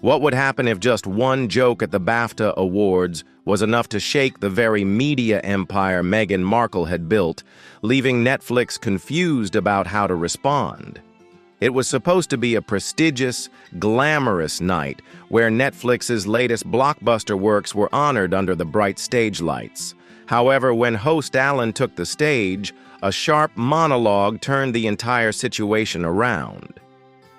What would happen if just one joke at the BAFTA Awards was enough to shake the very media empire Meghan Markle had built, leaving Netflix confused about how to respond? It was supposed to be a prestigious, glamorous night where Netflix's latest blockbuster works were honored under the bright stage lights. However, when host Alan took the stage, a sharp monologue turned the entire situation around.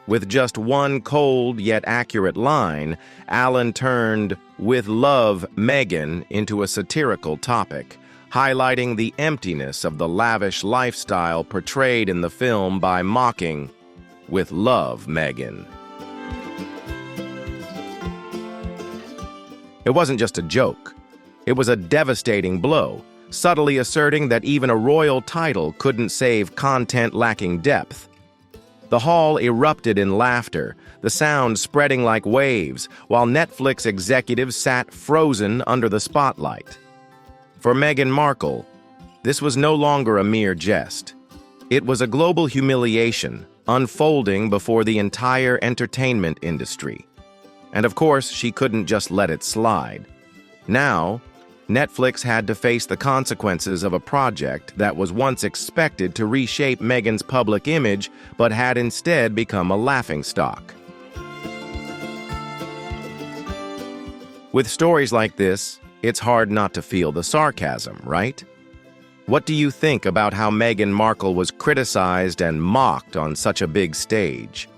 With just one cold yet accurate line, Alan turned "With love, Meghan" into a satirical topic, highlighting the emptiness of the lavish lifestyle portrayed in the film by mocking, "With love, Meghan." It wasn't just a joke. It was a devastating blow, subtly asserting that even a royal title couldn't save content lacking depth. The hall erupted in laughter, the sound spreading like waves, while Netflix executives sat frozen under the spotlight. For Meghan Markle, this was no longer a mere jest. It was a global humiliation unfolding before the entire entertainment industry. And of course, she couldn't just let it slide. Now, Netflix had to face the consequences of a project that was once expected to reshape Meghan's public image, but had instead become a laughingstock. With stories like this, it's hard not to feel the sarcasm, right? What do you think about how Meghan Markle was criticized and mocked on such a big stage?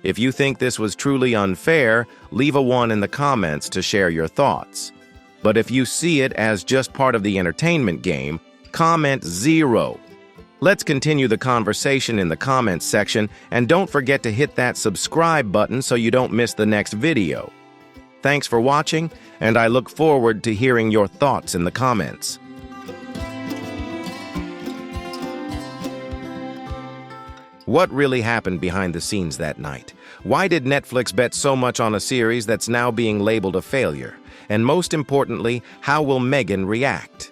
If you think this was truly unfair, leave a 1 in the comments to share your thoughts. But if you see it as just part of the entertainment game, comment 0. Let's continue the conversation in the comments section, and don't forget to hit that subscribe button so you don't miss the next video. Thanks for watching, and I look forward to hearing your thoughts in the comments. What really happened behind the scenes that night? Why did Netflix bet so much on a series that's now being labeled a failure? And most importantly, how will Meghan react?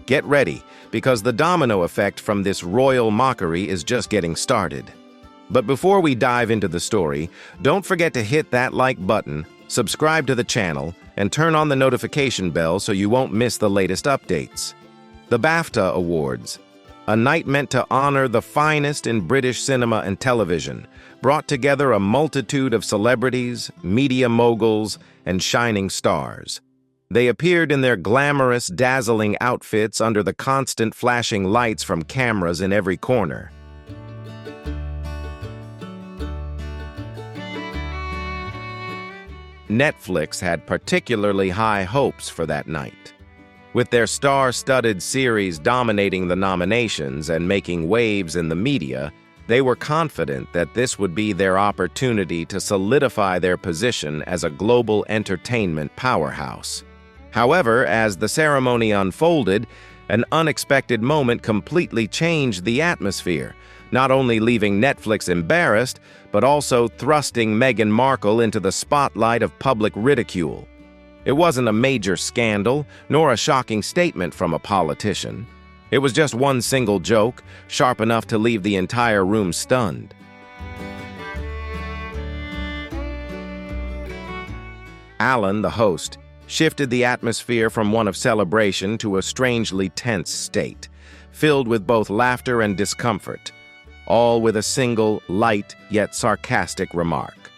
Get ready, because the domino effect from this royal mockery is just getting started. But before we dive into the story, don't forget to hit that like button, subscribe to the channel, and turn on the notification bell so you won't miss the latest updates. The BAFTA Awards, a night meant to honor the finest in British cinema and television, brought together a multitude of celebrities, media moguls, and shining stars. They appeared in their glamorous, dazzling outfits under the constant flashing lights from cameras in every corner. Netflix had particularly high hopes for that night. With their star-studded series dominating the nominations and making waves in the media, they were confident that this would be their opportunity to solidify their position as a global entertainment powerhouse. However, as the ceremony unfolded, an unexpected moment completely changed the atmosphere, not only leaving Netflix embarrassed, but also thrusting Meghan Markle into the spotlight of public ridicule. It wasn't a major scandal, nor a shocking statement from a politician. It was just one single joke, sharp enough to leave the entire room stunned. Alan, the host, shifted the atmosphere from one of celebration to a strangely tense state, filled with both laughter and discomfort, all with a single, light yet sarcastic remark.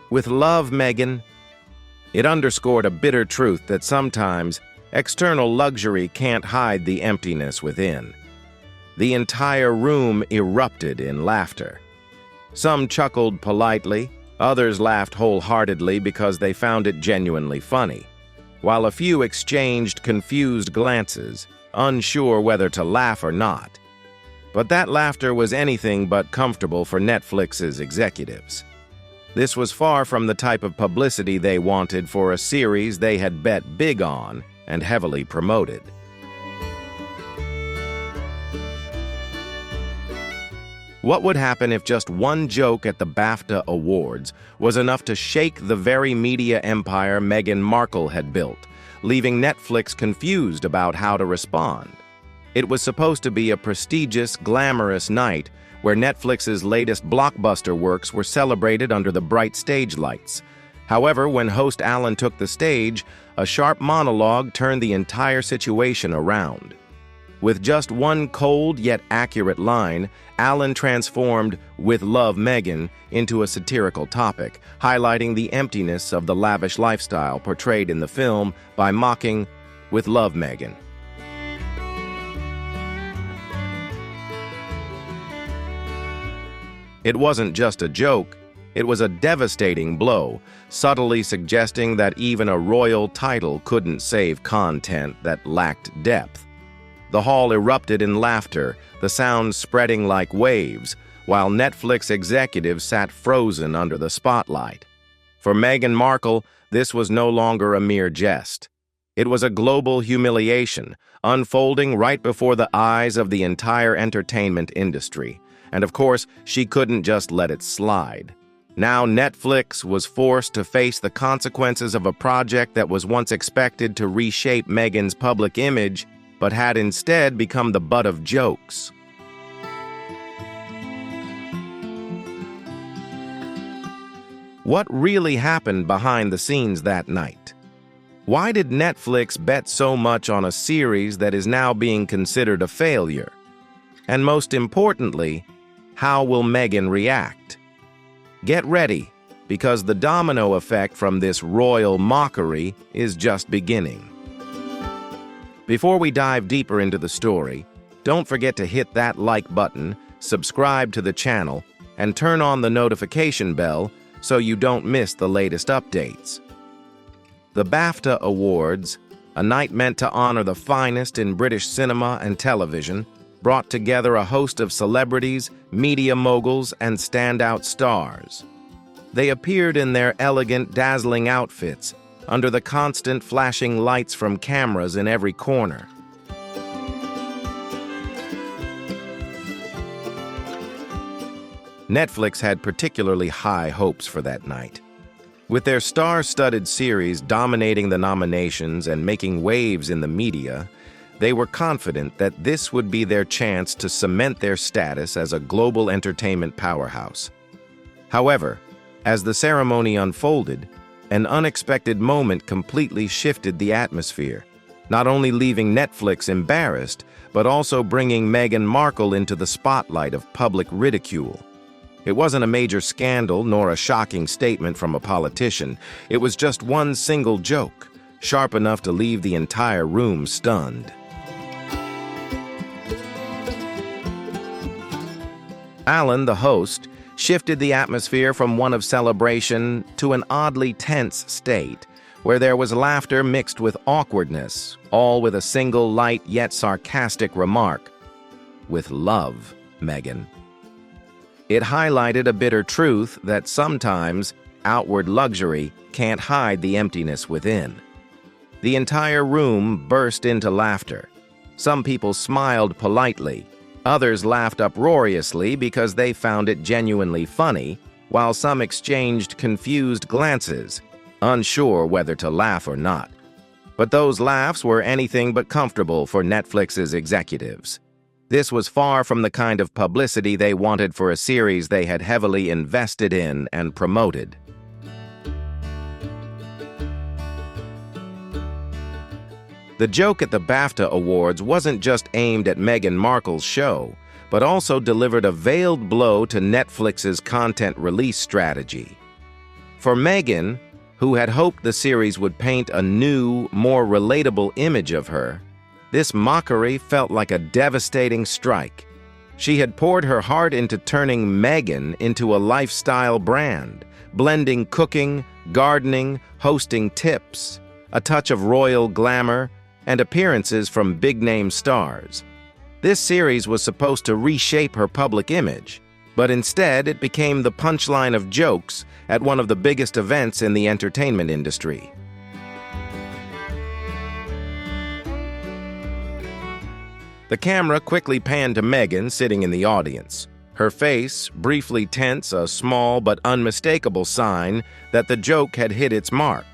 "With love, Meghan." It underscored a bitter truth that sometimes external luxury can't hide the emptiness within. The entire room erupted in laughter. Some chuckled politely, others laughed wholeheartedly because they found it genuinely funny, while a few exchanged confused glances, unsure whether to laugh or not. But that laughter was anything but comfortable for Netflix's executives. This was far from the type of publicity they wanted for a series they had bet big on and heavily promoted. What would happen if just one joke at the BAFTA Awards was enough to shake the very media empire Meghan Markle had built, leaving Netflix confused about how to respond? It was supposed to be a prestigious, glamorous night where Netflix's latest blockbuster works were celebrated under the bright stage lights. However, when host Alan took the stage, a sharp monologue turned the entire situation around. With just one cold yet accurate line, Alan transformed "With Love, Meghan" into a satirical topic, highlighting the emptiness of the lavish lifestyle portrayed in the film by mocking "With Love, Meghan." It wasn't just a joke, it was a devastating blow, subtly suggesting that even a royal title couldn't save content that lacked depth. The hall erupted in laughter, the sounds spreading like waves, while Netflix executives sat frozen under the spotlight. For Meghan Markle, this was no longer a mere jest. It was a global humiliation, unfolding right before the eyes of the entire entertainment industry. And of course, she couldn't just let it slide. Now Netflix was forced to face the consequences of a project that was once expected to reshape Meghan's public image, but had instead become the butt of jokes. What really happened behind the scenes that night? Why did Netflix bet so much on a series that is now being considered a failure? And most importantly, how will Meghan react? Get ready, because the domino effect from this royal mockery is just beginning. Before we dive deeper into the story, don't forget to hit that like button, subscribe to the channel, and turn on the notification bell so you don't miss the latest updates. The BAFTA Awards, a night meant to honor the finest in British cinema and television, brought together a host of celebrities, media moguls, and standout stars. They appeared in their elegant, dazzling outfits, under the constant flashing lights from cameras in every corner. Netflix had particularly high hopes for that night. With their star-studded series dominating the nominations and making waves in the media, they were confident that this would be their chance to cement their status as a global entertainment powerhouse. However, as the ceremony unfolded, an unexpected moment completely shifted the atmosphere, not only leaving Netflix embarrassed, but also bringing Meghan Markle into the spotlight of public ridicule. It wasn't a major scandal nor a shocking statement from a politician. It was just one single joke, sharp enough to leave the entire room stunned. Alan, the host, shifted the atmosphere from one of celebration to an oddly tense state, where there was laughter mixed with awkwardness, all with a single light yet sarcastic remark, "With love, Meghan." It highlighted a bitter truth that sometimes outward luxury can't hide the emptiness within. The entire room burst into laughter. Some people smiled politely. Others laughed uproariously because they found it genuinely funny, while some exchanged confused glances, unsure whether to laugh or not. But those laughs were anything but comfortable for Netflix's executives. This was far from the kind of publicity they wanted for a series they had heavily invested in and promoted. The joke at the BAFTA Awards wasn't just aimed at Meghan Markle's show, but also delivered a veiled blow to Netflix's content release strategy. For Meghan, who had hoped the series would paint a new, more relatable image of her, this mockery felt like a devastating strike. She had poured her heart into turning Meghan into a lifestyle brand, blending cooking, gardening, hosting tips, a touch of royal glamour, and appearances from big-name stars. This series was supposed to reshape her public image, but instead it became the punchline of jokes at one of the biggest events in the entertainment industry. The camera quickly panned to Meghan sitting in the audience. Her face, briefly tense, a small but unmistakable sign that the joke had hit its mark.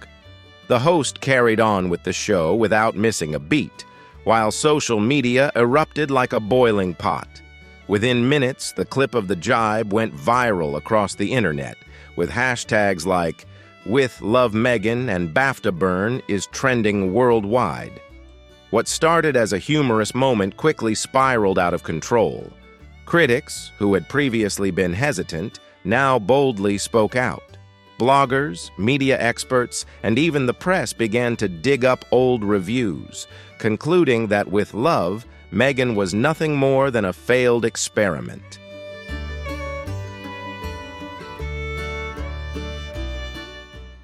The host carried on with the show without missing a beat, while social media erupted like a boiling pot. Within minutes, the clip of the jibe went viral across the internet, with hashtags like With Love Meghan and BAFTA burn is trending worldwide. What started as a humorous moment quickly spiraled out of control. Critics, who had previously been hesitant, now boldly spoke out. Bloggers, media experts, and even the press began to dig up old reviews, concluding that with Love, Meghan was nothing more than a failed experiment.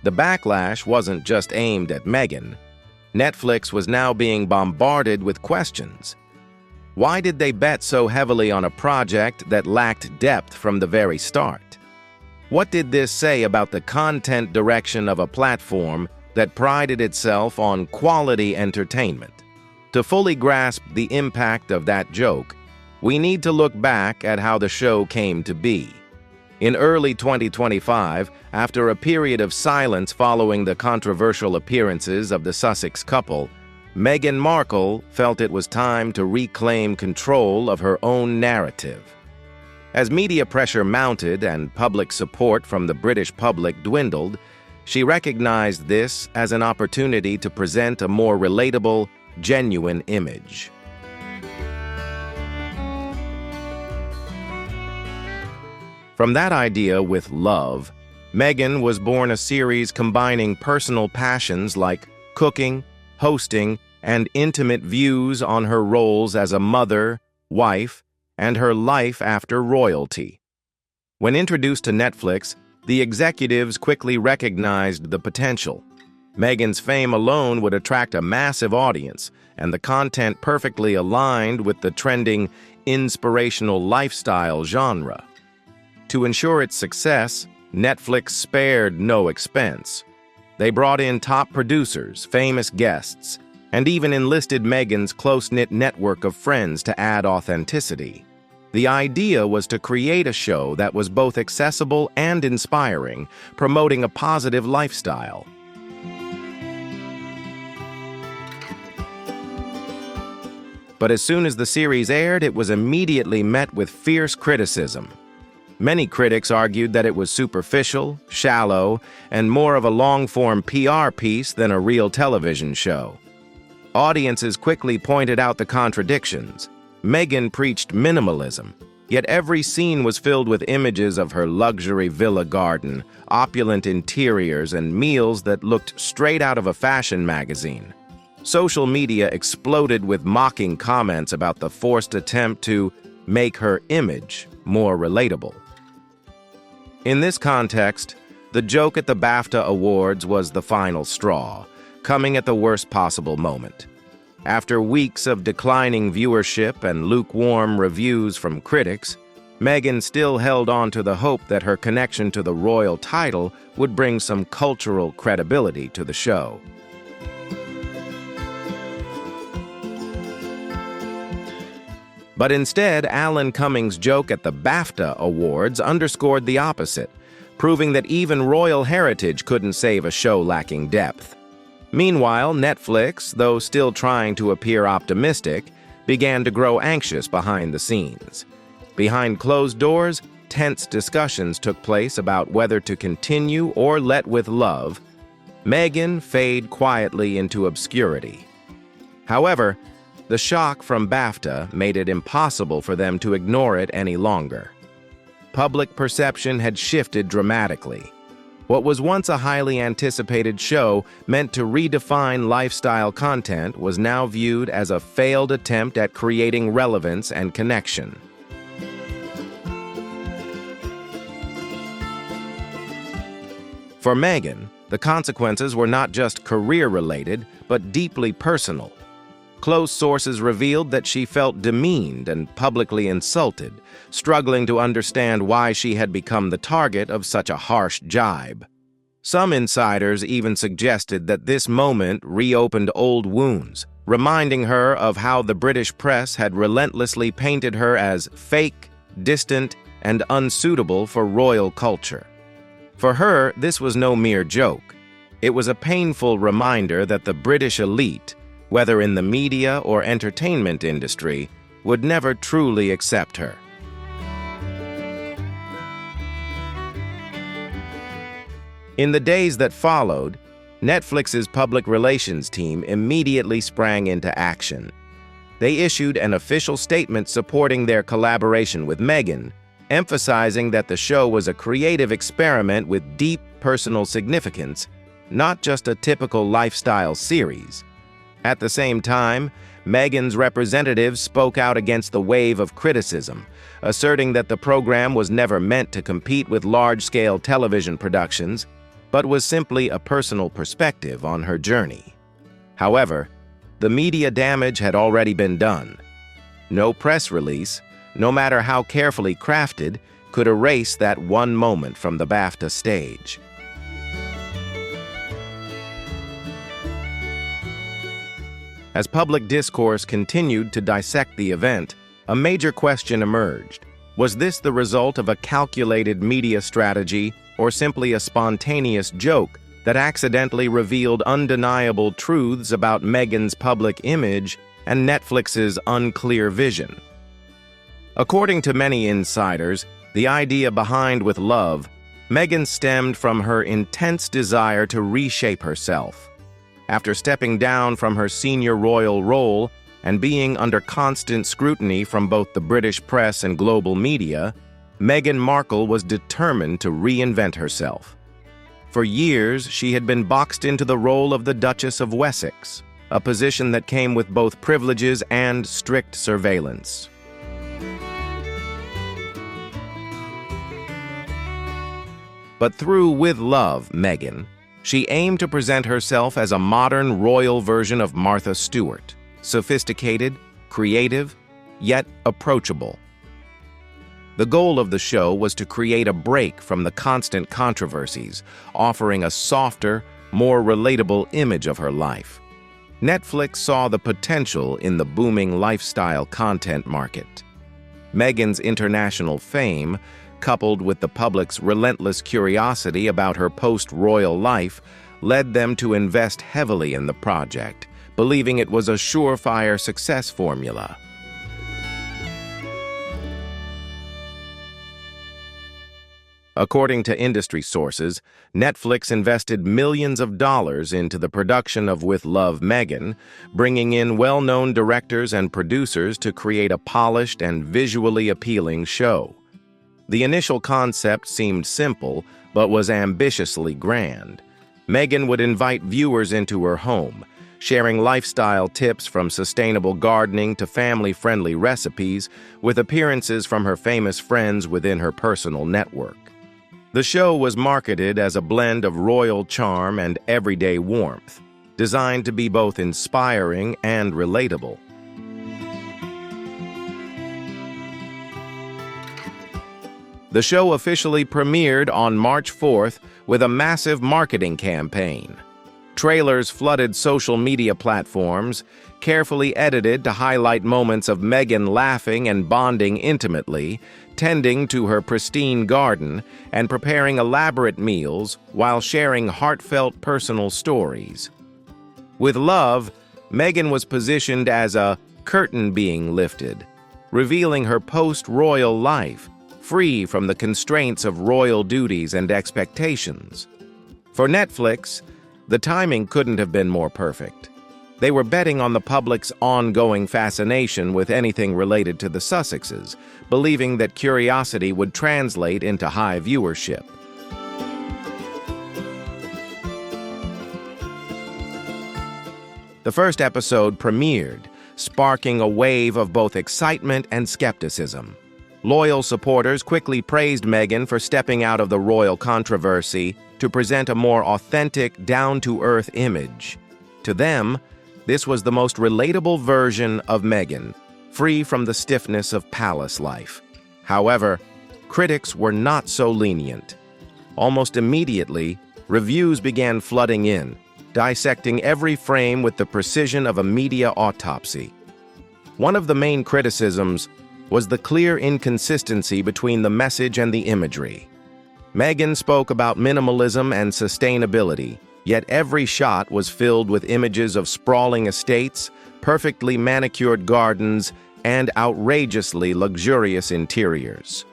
The backlash wasn't just aimed at Meghan. Netflix was now being bombarded with questions. Why did they bet so heavily on a project that lacked depth from the very start? What did this say about the content direction of a platform that prided itself on quality entertainment? To fully grasp the impact of that joke, we need to look back at how the show came to be. In early 2025, after a period of silence following the controversial appearances of the Sussex couple, Meghan Markle felt it was time to reclaim control of her own narrative. As media pressure mounted and public support from the British public dwindled, she recognized this as an opportunity to present a more relatable, genuine image. From that idea with Love, Meghan was born a series combining personal passions like cooking, hosting, and intimate views on her roles as a mother, wife, and her life after royalty. When introduced to Netflix, the executives quickly recognized the potential. Meghan's fame alone would attract a massive audience, and the content perfectly aligned with the trending inspirational lifestyle genre. To ensure its success, Netflix spared no expense. They brought in top producers, famous guests, and even enlisted Meghan's close-knit network of friends to add authenticity. The idea was to create a show that was both accessible and inspiring, promoting a positive lifestyle. But as soon as the series aired, it was immediately met with fierce criticism. Many critics argued that it was superficial, shallow, and more of a long-form PR piece than a real television show. Audiences quickly pointed out the contradictions. Meghan preached minimalism, yet every scene was filled with images of her luxury villa garden, opulent interiors, and meals that looked straight out of a fashion magazine. Social media exploded with mocking comments about the forced attempt to make her image more relatable. In this context, the joke at the BAFTA Awards was the final straw, coming at the worst possible moment. After weeks of declining viewership and lukewarm reviews from critics, Meghan still held on to the hope that her connection to the royal title would bring some cultural credibility to the show. But instead, Alan Cumming's joke at the BAFTA Awards underscored the opposite, proving that even royal heritage couldn't save a show lacking depth. Meanwhile, Netflix, though still trying to appear optimistic, began to grow anxious behind the scenes. Behind closed doors, tense discussions took place about whether to continue or let with Love. Meghan faded quietly into obscurity. However, the shock from BAFTA made it impossible for them to ignore it any longer. Public perception had shifted dramatically. What was once a highly anticipated show meant to redefine lifestyle content was now viewed as a failed attempt at creating relevance and connection. For Meghan, the consequences were not just career-related, but deeply personal. Close sources revealed that she felt demeaned and publicly insulted, struggling to understand why she had become the target of such a harsh jibe. Some insiders even suggested that this moment reopened old wounds, reminding her of how the British press had relentlessly painted her as fake, distant, and unsuitable for royal culture. For her, this was no mere joke. It was a painful reminder that the British elite, whether in the media or entertainment industry, would never truly accept her. In the days that followed, Netflix's public relations team immediately sprang into action. They issued an official statement supporting their collaboration with Meghan, emphasizing that the show was a creative experiment with deep personal significance, not just a typical lifestyle series. At the same time, Meghan's representatives spoke out against the wave of criticism, asserting that the program was never meant to compete with large-scale television productions, but was simply a personal perspective on her journey. However, the media damage had already been done. No press release, no matter how carefully crafted, could erase that one moment from the BAFTA stage. As public discourse continued to dissect the event, a major question emerged. Was this the result of a calculated media strategy or simply a spontaneous joke that accidentally revealed undeniable truths about Meghan's public image and Netflix's unclear vision? According to many insiders, the idea behind With Love, Meghan stemmed from her intense desire to reshape herself. After stepping down from her senior royal role and being under constant scrutiny from both the British press and global media, Meghan Markle was determined to reinvent herself. For years, she had been boxed into the role of the Duchess of Wessex, a position that came with both privileges and strict surveillance. But through With Love, Meghan, she aimed to present herself as a modern royal version of Martha Stewart, sophisticated, creative, yet approachable. The goal of the show was to create a break from the constant controversies, offering a softer, more relatable image of her life. Netflix saw the potential in the booming lifestyle content market. Meghan's international fame, coupled with the public's relentless curiosity about her post-royal life, led them to invest heavily in the project, believing it was a surefire success formula. According to industry sources, Netflix invested millions of dollars into the production of With Love, Meghan, bringing in well-known directors and producers to create a polished and visually appealing show. The initial concept seemed simple, but was ambitiously grand. Meghan would invite viewers into her home, sharing lifestyle tips from sustainable gardening to family-friendly recipes, with appearances from her famous friends within her personal network. The show was marketed as a blend of royal charm and everyday warmth, designed to be both inspiring and relatable. The show officially premiered on March 4th with a massive marketing campaign. Trailers flooded social media platforms, carefully edited to highlight moments of Meghan laughing and bonding intimately, tending to her pristine garden, and preparing elaborate meals while sharing heartfelt personal stories. With Love, Meghan was positioned as a curtain being lifted, revealing her post-royal life, free from the constraints of royal duties and expectations. For Netflix, the timing couldn't have been more perfect. They were betting on the public's ongoing fascination with anything related to the Sussexes, believing that curiosity would translate into high viewership. The first episode premiered, sparking a wave of both excitement and skepticism. Loyal supporters quickly praised Meghan for stepping out of the royal controversy to present a more authentic, down-to-earth image. To them, this was the most relatable version of Meghan, free from the stiffness of palace life. However, critics were not so lenient. Almost immediately, reviews began flooding in, dissecting every frame with the precision of a media autopsy. One of the main criticisms was the clear inconsistency between the message and the imagery. Meghan spoke about minimalism and sustainability, yet every shot was filled with images of sprawling estates, perfectly manicured gardens, and outrageously luxurious interiors.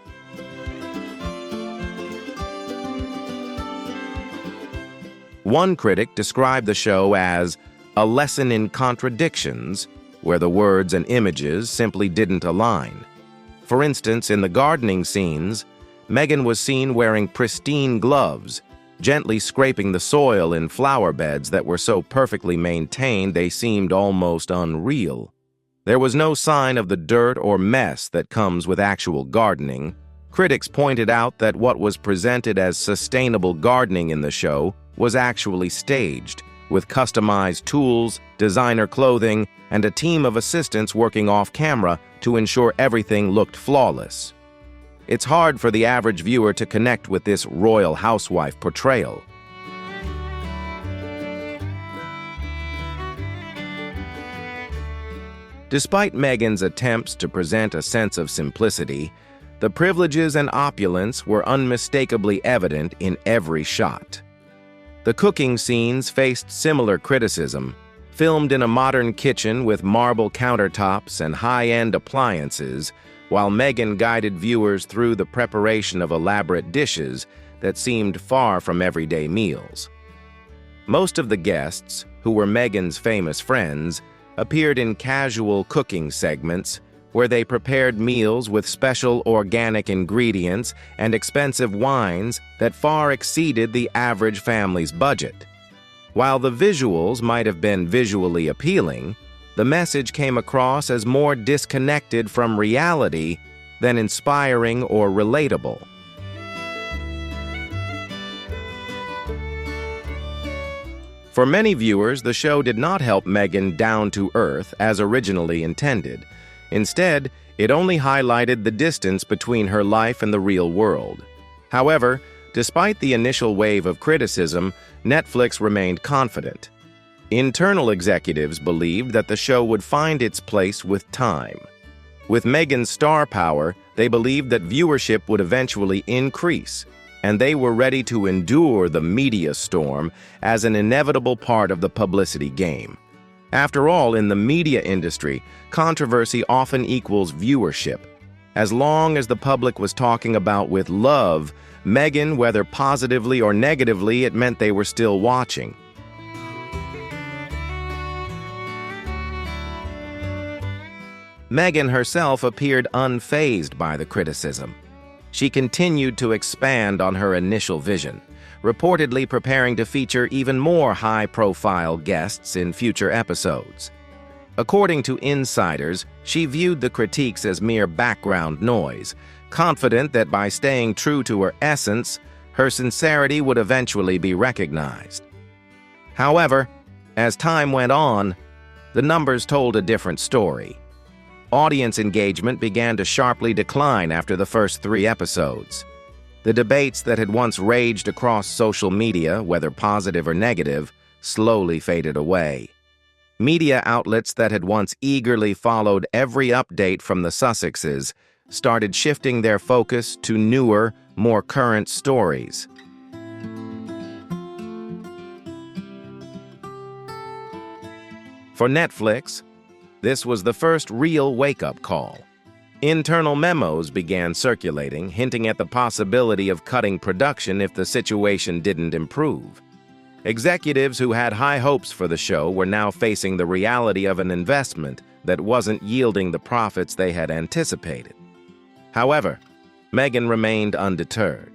One critic described the show as a lesson in contradictions, where the words and images simply didn't align. For instance, in the gardening scenes, Meghan was seen wearing pristine gloves, gently scraping the soil in flower beds that were so perfectly maintained they seemed almost unreal. There was no sign of the dirt or mess that comes with actual gardening. Critics pointed out that what was presented as sustainable gardening in the show was actually staged, with customized tools, designer clothing, and a team of assistants working off-camera to ensure everything looked flawless. It's hard for the average viewer to connect with this royal housewife portrayal. Despite Meghan's attempts to present a sense of simplicity, the privileges and opulence were unmistakably evident in every shot. The cooking scenes faced similar criticism. Filmed in a modern kitchen with marble countertops and high-end appliances, while Meghan guided viewers through the preparation of elaborate dishes that seemed far from everyday meals. Most of the guests, who were Meghan's famous friends, appeared in casual cooking segments where they prepared meals with special organic ingredients and expensive wines that far exceeded the average family's budget. While the visuals might have been visually appealing, the message came across as more disconnected from reality than inspiring or relatable. For many viewers, the show did not help Meghan down to earth as originally intended. Instead, it only highlighted the distance between her life and the real world. However, despite the initial wave of criticism, Netflix remained confident. Internal executives believed that the show would find its place with time. With Meghan's star power, they believed that viewership would eventually increase, and they were ready to endure the media storm as an inevitable part of the publicity game. After all, in the media industry, controversy often equals viewership. As long as the public was talking about with love, Meghan, whether positively or negatively, it meant they were still watching. Meghan herself appeared unfazed by the criticism. She continued to expand on her initial vision, reportedly preparing to feature even more high-profile guests in future episodes. According to insiders, she viewed the critiques as mere background noise, confident that by staying true to her essence, her sincerity would eventually be recognized. However, as time went on, the numbers told a different story. Audience engagement began to sharply decline after the first 3 episodes. The debates that had once raged across social media, whether positive or negative, slowly faded away. Media outlets that had once eagerly followed every update from the Sussexes started shifting their focus to newer, more current stories. For Netflix, this was the first real wake-up call. Internal memos began circulating, hinting at the possibility of cutting production if the situation didn't improve. Executives who had high hopes for the show were now facing the reality of an investment that wasn't yielding the profits they had anticipated. However, Meghan remained undeterred.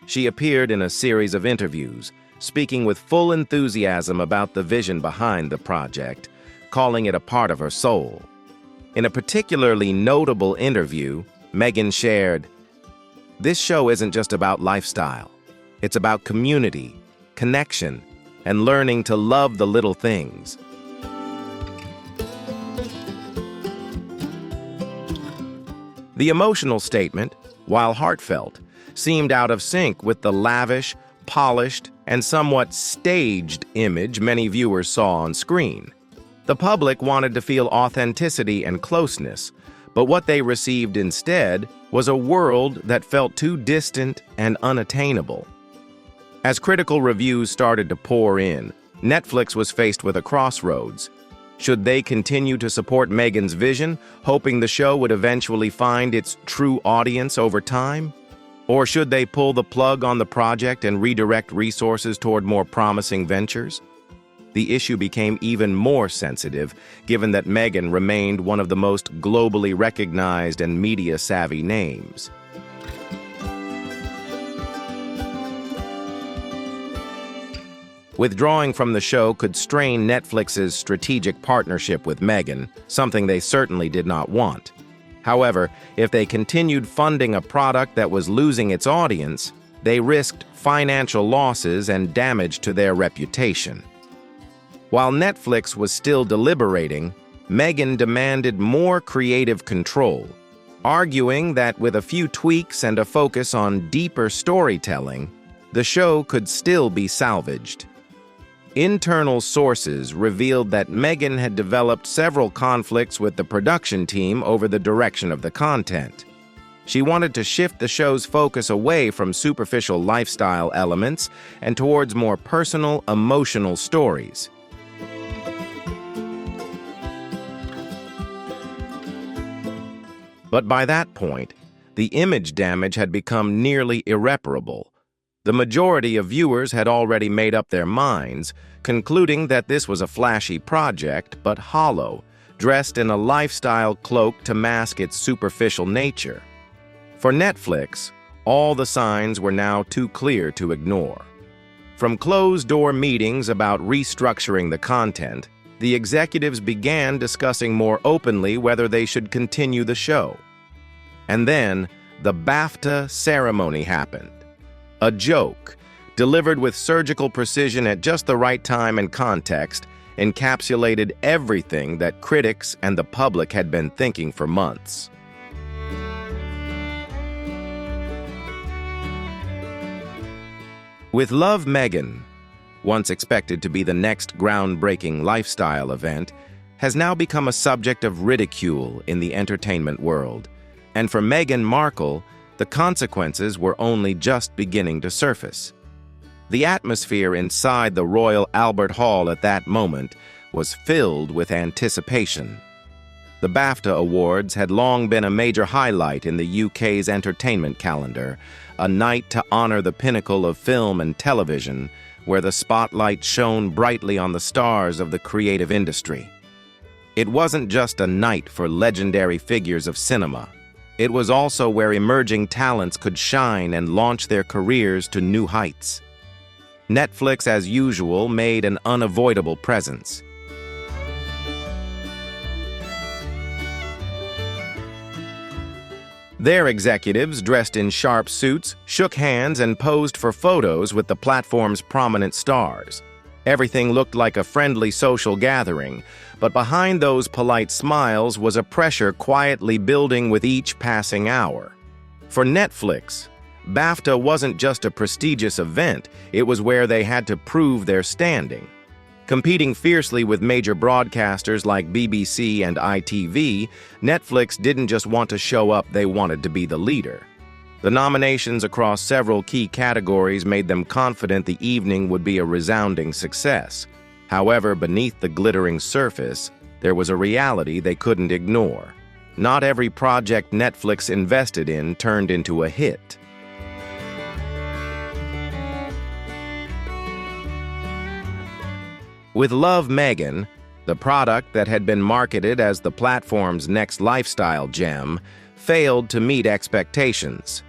She appeared in a series of interviews, speaking with full enthusiasm about the vision behind the project, calling it a part of her soul. In a particularly notable interview, Meghan shared, "This show isn't just about lifestyle. It's about community, connection, and learning to love the little things." The emotional statement, while heartfelt, seemed out of sync with the lavish, polished, and somewhat staged image many viewers saw on screen. The public wanted to feel authenticity and closeness, but what they received instead was a world that felt too distant and unattainable. As critical reviews started to pour in, Netflix was faced with a crossroads. Should they continue to support Meghan's vision, hoping the show would eventually find its true audience over time? Or should they pull the plug on the project and redirect resources toward more promising ventures? The issue became even more sensitive, given that Meghan remained one of the most globally recognized and media-savvy names. Withdrawing from the show could strain Netflix's strategic partnership with Meghan, something they certainly did not want. However, if they continued funding a product that was losing its audience, they risked financial losses and damage to their reputation. While Netflix was still deliberating, Meghan demanded more creative control, arguing that with a few tweaks and a focus on deeper storytelling, the show could still be salvaged. Internal sources revealed that Meghan had developed several conflicts with the production team over the direction of the content. She wanted to shift the show's focus away from superficial lifestyle elements and towards more personal, emotional stories. But by that point, the image damage had become nearly irreparable. The majority of viewers had already made up their minds, concluding that this was a flashy project, but hollow, dressed in a lifestyle cloak to mask its superficial nature. For Netflix, all the signs were now too clear to ignore. From closed-door meetings about restructuring the content, the executives began discussing more openly whether they should continue the show. And then, the BAFTA ceremony happened. A joke, delivered with surgical precision at just the right time and context, encapsulated everything that critics and the public had been thinking for months. With Love Meghan, once expected to be the next groundbreaking lifestyle event, has now become a subject of ridicule in the entertainment world. And for Meghan Markle, the consequences were only just beginning to surface. The atmosphere inside the Royal Albert Hall at that moment was filled with anticipation. The BAFTA Awards had long been a major highlight in the UK's entertainment calendar, a night to honor the pinnacle of film and television, where the spotlight shone brightly on the stars of the creative industry. It wasn't just a night for legendary figures of cinema. It was also where emerging talents could shine and launch their careers to new heights. Netflix, as usual, made an unavoidable presence. Their executives, dressed in sharp suits, shook hands and posed for photos with the platform's prominent stars. Everything looked like a friendly social gathering, but behind those polite smiles was a pressure quietly building with each passing hour. For Netflix, BAFTA wasn't just a prestigious event, it was where they had to prove their standing. Competing fiercely with major broadcasters like BBC and ITV, Netflix didn't just want to show up, they wanted to be the leader. The nominations across several key categories made them confident the evening would be a resounding success. However, beneath the glittering surface, there was a reality they couldn't ignore. Not every project Netflix invested in turned into a hit. With Love Meghan, the product that had been marketed as the platform's next lifestyle gem, failed to meet expectations.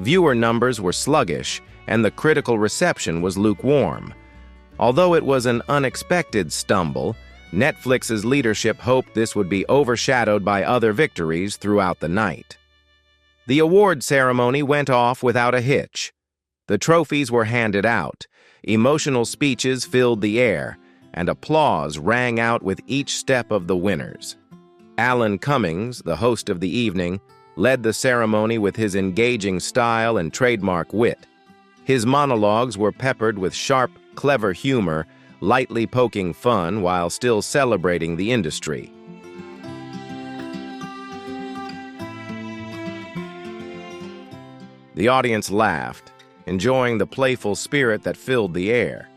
Viewer numbers were sluggish, and the critical reception was lukewarm. Although it was an unexpected stumble, Netflix's leadership hoped this would be overshadowed by other victories throughout the night. The award ceremony went off without a hitch. The trophies were handed out, emotional speeches filled the air, and applause rang out with each step of the winners. Alan Cummings, the host of the evening, led the ceremony with his engaging style and trademark wit. His monologues were peppered with sharp, clever humor, lightly poking fun while still celebrating the industry. The audience laughed, enjoying the playful spirit that filled the air.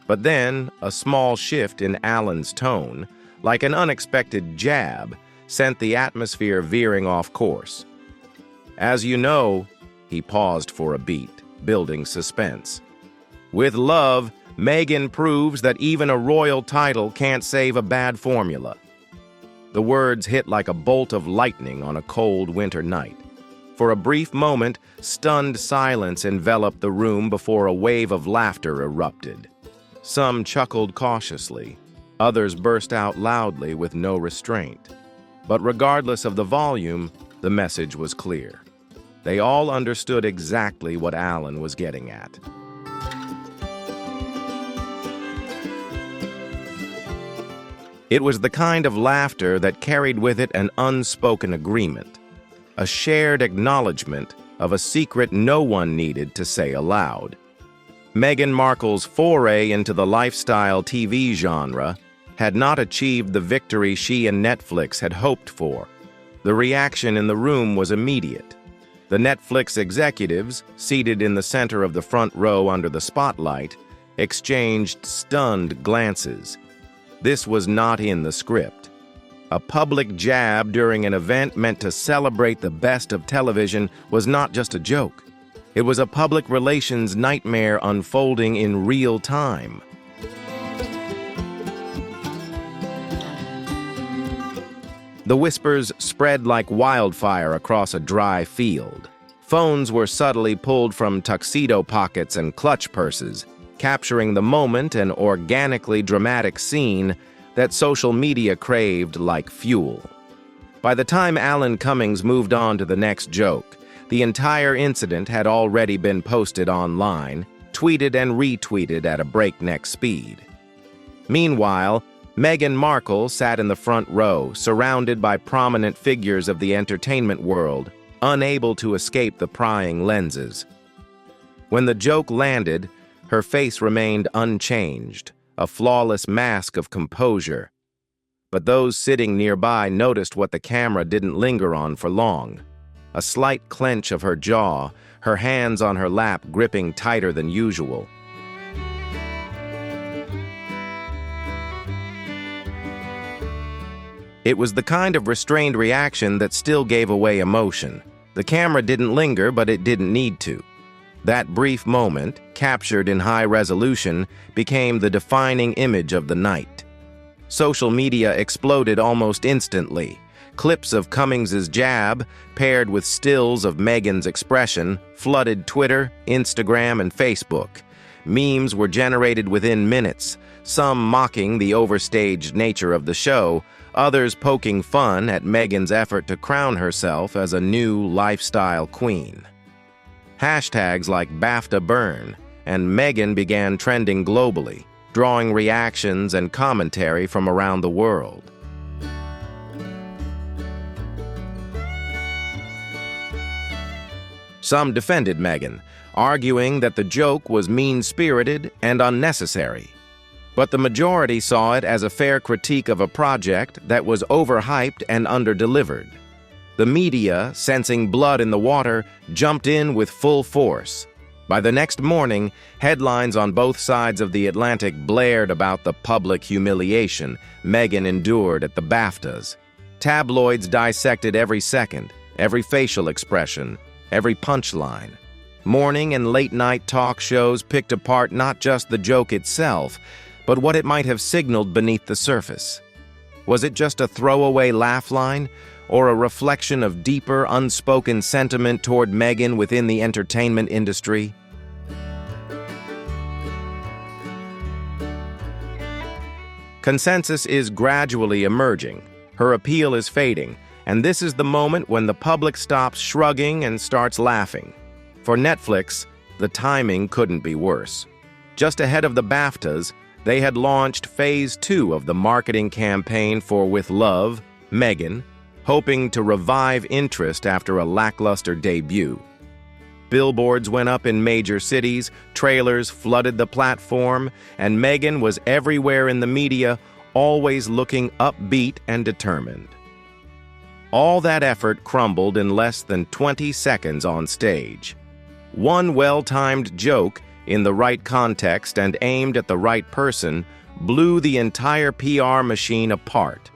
But then, a small shift in Alan's tone, like an unexpected jab, sent the atmosphere veering off course. As you know, He paused for a beat, building suspense. With love, Meghan proves that even a royal title can't save a bad formula. The words hit like a bolt of lightning on a cold winter night. For a brief moment, stunned silence enveloped the room before a wave of laughter erupted. Some chuckled cautiously, others burst out loudly with no restraint. But regardless of the volume, the message was clear. They all understood exactly what Alan was getting at. It was the kind of laughter that carried with it an unspoken agreement, a shared acknowledgement of a secret no one needed to say aloud. Meghan Markle's foray into the lifestyle TV genre had not achieved the victory she and Netflix had hoped for. The reaction in the room was immediate. The Netflix executives, seated in the center of the front row under the spotlight, exchanged stunned glances. This was not in the script. A public jab during an event meant to celebrate the best of television was not just a joke. It was a public relations nightmare unfolding in real time. The whispers spread like wildfire across a dry field. Phones were subtly pulled from tuxedo pockets and clutch purses, capturing the moment and organically dramatic scene that social media craved like fuel. By the time Alan Cummings moved on to the next joke, the entire incident had already been posted online, tweeted and retweeted at a breakneck speed. Meanwhile, Meghan Markle sat in the front row, surrounded by prominent figures of the entertainment world, unable to escape the prying lenses. When the joke landed, her face remained unchanged, a flawless mask of composure. But those sitting nearby noticed what the camera didn't linger on for long. A slight clench of her jaw, her hands on her lap gripping tighter than usual. It was the kind of restrained reaction that still gave away emotion. The camera didn't linger, but it didn't need to. That brief moment, captured in high resolution, became the defining image of the night. Social media exploded almost instantly. Clips of Cummings's jab, paired with stills of Meghan's expression, flooded Twitter, Instagram, and Facebook. Memes were generated within minutes, some mocking the overstaged nature of the show, others poking fun at Meghan's effort to crown herself as a new lifestyle queen. Hashtags like BAFTA burn, and Meghan began trending globally, drawing reactions and commentary from around the world. Some defended Meghan, arguing that the joke was mean-spirited and unnecessary. But the majority saw it as a fair critique of a project that was overhyped and under-delivered. The media, sensing blood in the water, jumped in with full force. By the next morning, headlines on both sides of the Atlantic blared about the public humiliation Meghan endured at the BAFTAs. Tabloids dissected every second, every facial expression, every punchline. Morning and late-night talk shows picked apart not just the joke itself, but what it might have signaled beneath the surface. Was it just a throwaway laugh line, or a reflection of deeper, unspoken sentiment toward Meghan within the entertainment industry? Consensus is gradually emerging. Her appeal is fading, and this is the moment when the public stops shrugging and starts laughing. For Netflix, the timing couldn't be worse. Just ahead of the BAFTAs, they had launched Phase 2 of the marketing campaign for With Love, Meghan, hoping to revive interest after a lackluster debut. Billboards went up in major cities, trailers flooded the platform, and Meghan was everywhere in the media, always looking upbeat and determined. All that effort crumbled in less than 20 seconds on stage. One well-timed joke, in the right context and aimed at the right person, blew the entire PR machine apart.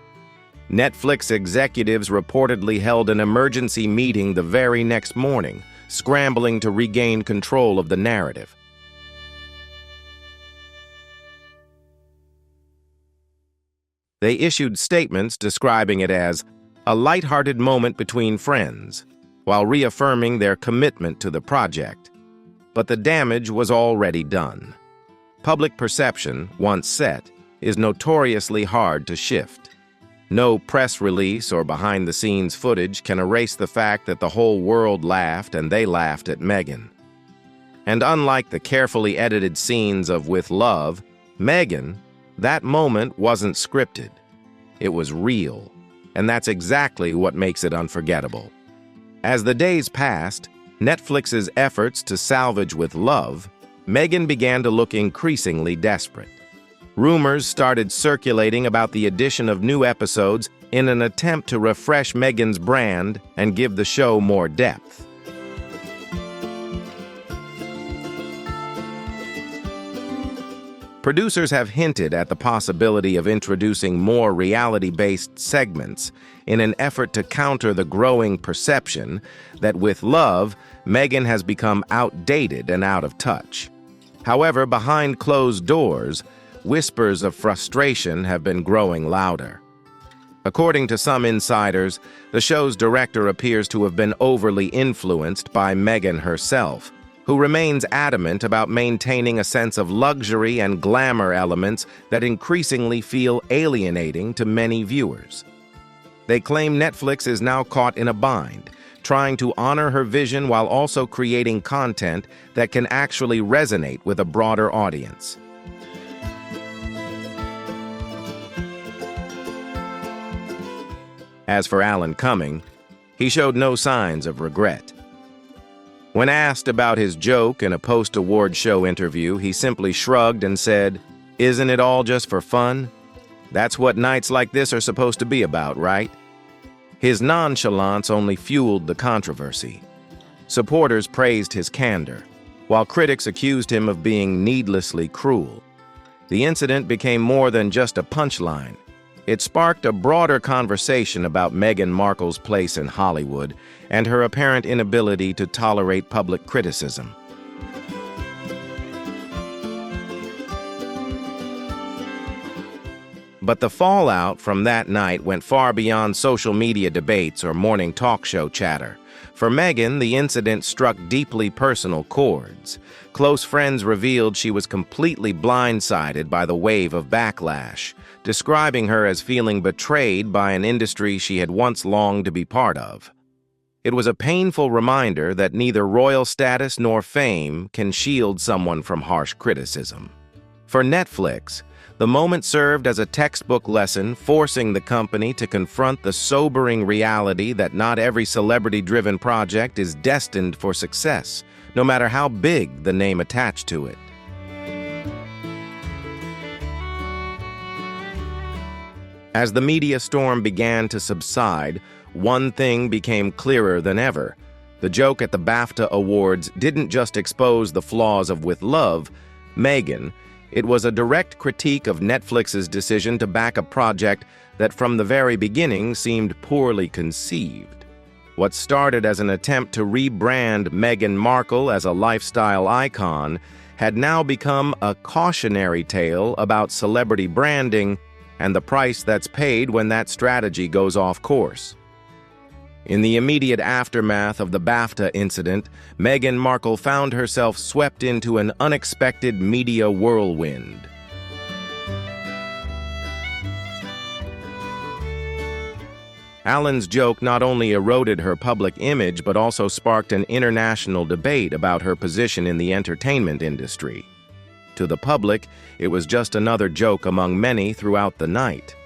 Netflix executives reportedly held an emergency meeting the very next morning, scrambling to regain control of the narrative. They issued statements describing it as a lighthearted moment between friends, while reaffirming their commitment to the project. But the damage was already done. Public perception, once set, is notoriously hard to shift. No press release or behind-the-scenes footage can erase the fact that the whole world laughed and they laughed at Meghan. And unlike the carefully edited scenes of With Love, Meghan, that moment wasn't scripted. It was real, and that's exactly what makes it unforgettable. As the days passed, Netflix's efforts to salvage With Love, Meghan began to look increasingly desperate. Rumors started circulating about the addition of new episodes in an attempt to refresh Meghan's brand and give the show more depth. Producers have hinted at the possibility of introducing more reality-based segments in an effort to counter the growing perception that with Love, Meghan has become outdated and out of touch. However, behind closed doors, whispers of frustration have been growing louder. According to some insiders, the show's director appears to have been overly influenced by Meghan herself, who remains adamant about maintaining a sense of luxury and glamour elements that increasingly feel alienating to many viewers. They claim Netflix is now caught in a bind, trying to honor her vision while also creating content that can actually resonate with a broader audience. As for Alan Cumming, he showed no signs of regret. When asked about his joke in a post-award show interview, he simply shrugged and said, "Isn't it all just for fun? That's what nights like this are supposed to be about, right?" His nonchalance only fueled the controversy. Supporters praised his candor, while critics accused him of being needlessly cruel. The incident became more than just a punchline. It sparked a broader conversation about Meghan Markle's place in Hollywood and her apparent inability to tolerate public criticism. But the fallout from that night went far beyond social media debates or morning talk show chatter. For Meghan, the incident struck deeply personal chords. Close friends revealed she was completely blindsided by the wave of backlash, describing her as feeling betrayed by an industry she had once longed to be part of. It was a painful reminder that neither royal status nor fame can shield someone from harsh criticism. For Netflix, the moment served as a textbook lesson, forcing the company to confront the sobering reality that not every celebrity-driven project is destined for success, no matter how big the name attached to it. As the media storm began to subside, one thing became clearer than ever. The joke at the BAFTA Awards didn't just expose the flaws of With Love, Meghan. It was a direct critique of Netflix's decision to back a project that from the very beginning seemed poorly conceived. What started as an attempt to rebrand Meghan Markle as a lifestyle icon had now become a cautionary tale about celebrity branding and the price that's paid when that strategy goes off course. In the immediate aftermath of the BAFTA incident, Meghan Markle found herself swept into an unexpected media whirlwind. Alan's joke not only eroded her public image but also sparked an international debate about her position in the entertainment industry. To the public, it was just another joke among many throughout the night.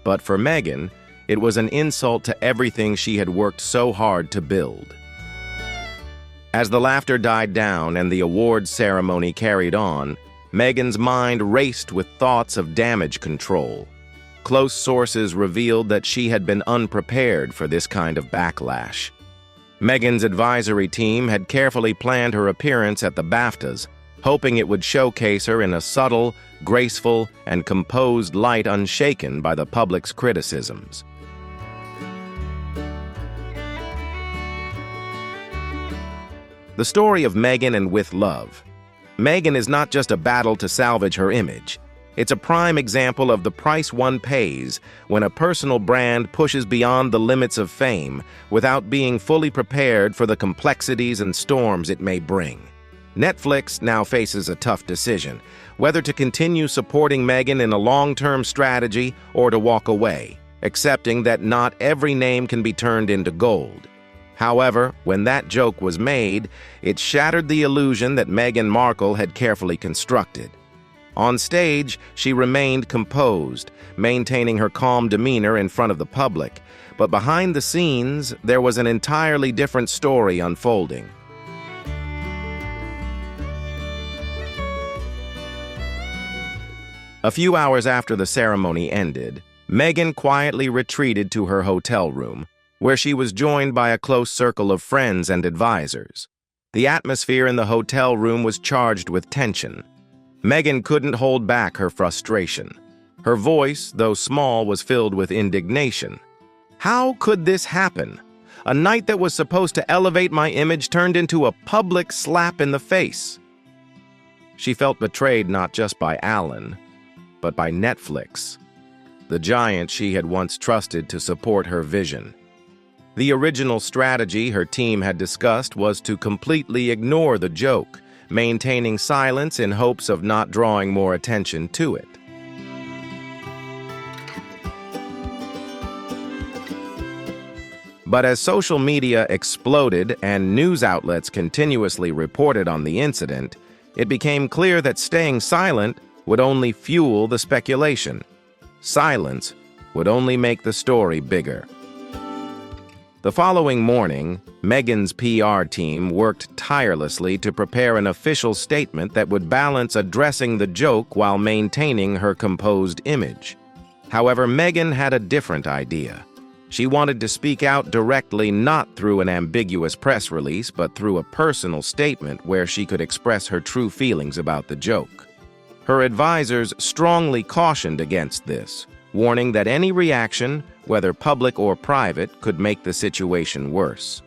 But for Meghan, it was an insult to everything she had worked so hard to build. As the laughter died down and the awards ceremony carried on, Meghan's mind raced with thoughts of damage control. Close sources revealed that she had been unprepared for this kind of backlash. Meghan's advisory team had carefully planned her appearance at the BAFTAs, hoping it would showcase her in a subtle, graceful, and composed light unshaken by the public's criticisms. The story of Meghan and With Love. Meghan is not just a battle to salvage her image. It's a prime example of the price one pays when a personal brand pushes beyond the limits of fame without being fully prepared for the complexities and storms it may bring. Netflix now faces a tough decision, whether to continue supporting Meghan in a long-term strategy or to walk away, accepting that not every name can be turned into gold. However, when that joke was made, it shattered the illusion that Meghan Markle had carefully constructed. On stage, she remained composed, maintaining her calm demeanor in front of the public, but behind the scenes, there was an entirely different story unfolding. A few hours after the ceremony ended, Meghan quietly retreated to her hotel room, where she was joined by a close circle of friends and advisors. The atmosphere in the hotel room was charged with tension. Meghan couldn't hold back her frustration. Her voice, though small, was filled with indignation. How could this happen? A night that was supposed to elevate my image turned into a public slap in the face. She felt betrayed not just by Alan, but by Netflix, the giant she had once trusted to support her vision. The original strategy her team had discussed was to completely ignore the joke, maintaining silence in hopes of not drawing more attention to it. But as social media exploded and news outlets continuously reported on the incident, it became clear that staying silent would only fuel the speculation. Silence would only make the story bigger. The following morning, Meghan's PR team worked tirelessly to prepare an official statement that would balance addressing the joke while maintaining her composed image. However, Meghan had a different idea. She wanted to speak out directly, not through an ambiguous press release, but through a personal statement where she could express her true feelings about the joke. Her advisors strongly cautioned against this, warning that any reaction, whether public or private, could make the situation worse.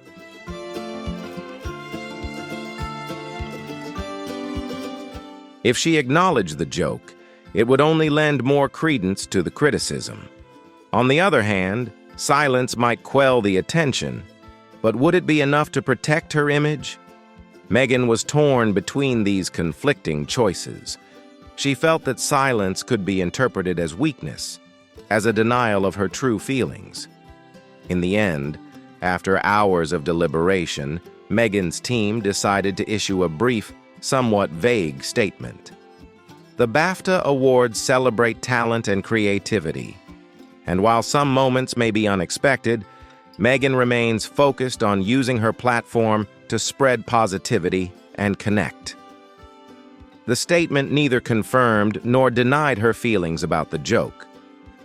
If she acknowledged the joke, it would only lend more credence to the criticism. On the other hand, silence might quell the attention, but would it be enough to protect her image? Meghan was torn between these conflicting choices. She felt that silence could be interpreted as weakness, as a denial of her true feelings. In the end, after hours of deliberation, Meghan's team decided to issue a brief, somewhat vague statement. The BAFTA Awards celebrate talent and creativity, and while some moments may be unexpected, Meghan remains focused on using her platform to spread positivity and connect. The statement neither confirmed nor denied her feelings about the joke.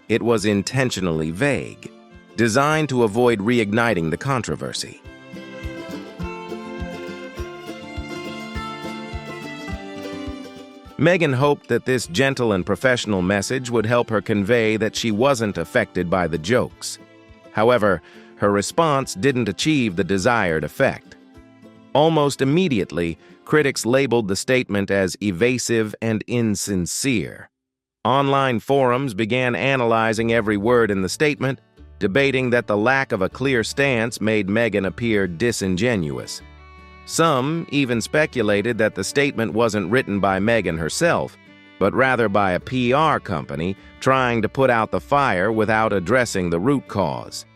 It was intentionally vague, designed to avoid reigniting the controversy. Meghan hoped that this gentle and professional message would help her convey that she wasn't affected by the jokes. However, her response didn't achieve the desired effect. Almost immediately, critics labeled the statement as evasive and insincere. Online forums began analyzing every word in the statement, debating that the lack of a clear stance made Meghan appear disingenuous. Some even speculated that the statement wasn't written by Meghan herself, but rather by a PR company trying to put out the fire without addressing the root cause.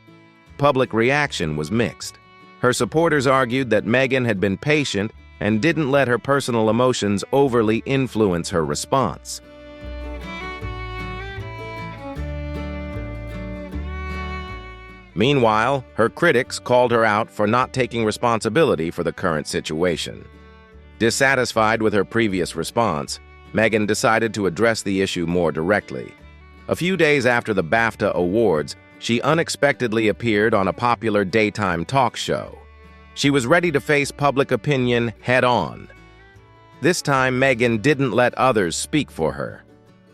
Public reaction was mixed. Her supporters argued that Meghan had been patient and didn't let her personal emotions overly influence her response. Meanwhile, her critics called her out for not taking responsibility for the current situation. Dissatisfied with her previous response, Meghan decided to address the issue more directly. A few days after the BAFTA Awards, she unexpectedly appeared on a popular daytime talk show. She was ready to face public opinion head-on. This time, Meghan didn't let others speak for her.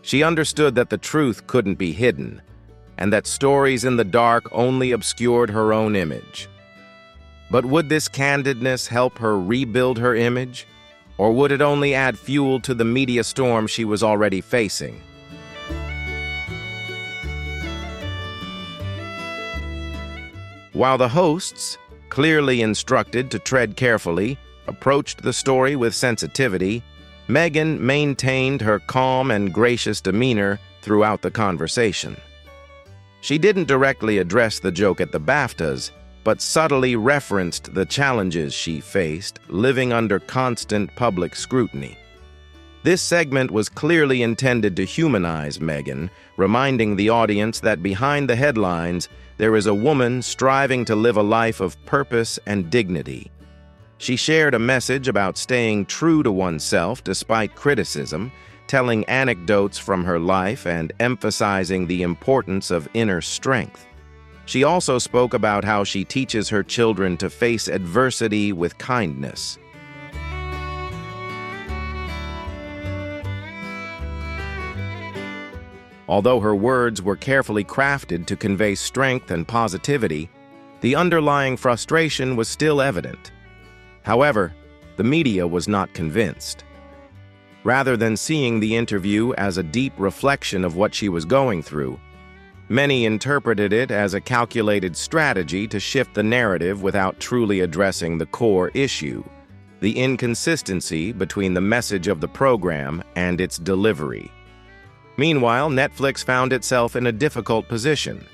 She understood that the truth couldn't be hidden, and that stories in the dark only obscured her own image. But would this candidness help her rebuild her image? Or would it only add fuel to the media storm she was already facing? While the hosts, clearly instructed to tread carefully, approached the story with sensitivity, Meghan maintained her calm and gracious demeanor throughout the conversation. She didn't directly address the joke at the BAFTAs, but subtly referenced the challenges she faced living under constant public scrutiny. This segment was clearly intended to humanize Meghan, reminding the audience that behind the headlines, there is a woman striving to live a life of purpose and dignity. She shared a message about staying true to oneself despite criticism, telling anecdotes from her life and emphasizing the importance of inner strength. She also spoke about how she teaches her children to face adversity with kindness. Although her words were carefully crafted to convey strength and positivity, the underlying frustration was still evident. However, the media was not convinced. Rather than seeing the interview as a deep reflection of what she was going through, many interpreted it as a calculated strategy to shift the narrative without truly addressing the core issue, the inconsistency between the message of the program and its delivery. Meanwhile, Netflix found itself in a difficult position.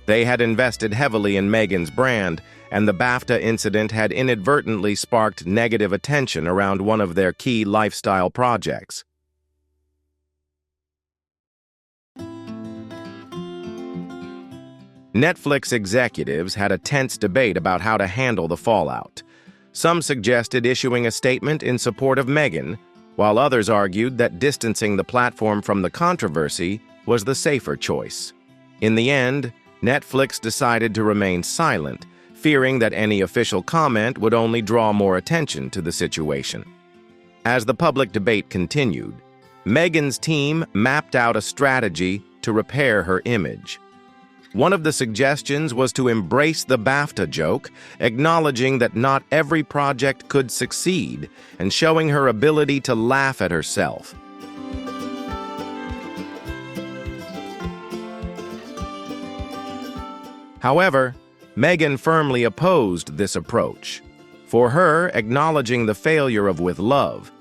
They had invested heavily in Meghan's brand, and the BAFTA incident had inadvertently sparked negative attention around one of their key lifestyle projects. Netflix executives had a tense debate about how to handle the fallout. Some suggested issuing a statement in support of Meghan, while others argued that distancing the platform from the controversy was the safer choice. In the end, Netflix decided to remain silent, fearing that any official comment would only draw more attention to the situation. As the public debate continued, Meghan's team mapped out a strategy to repair her image. One of the suggestions was to embrace the BAFTA joke, acknowledging that not every project could succeed and showing her ability to laugh at herself. However, Meghan firmly opposed this approach. For her, acknowledging the failure of With Love,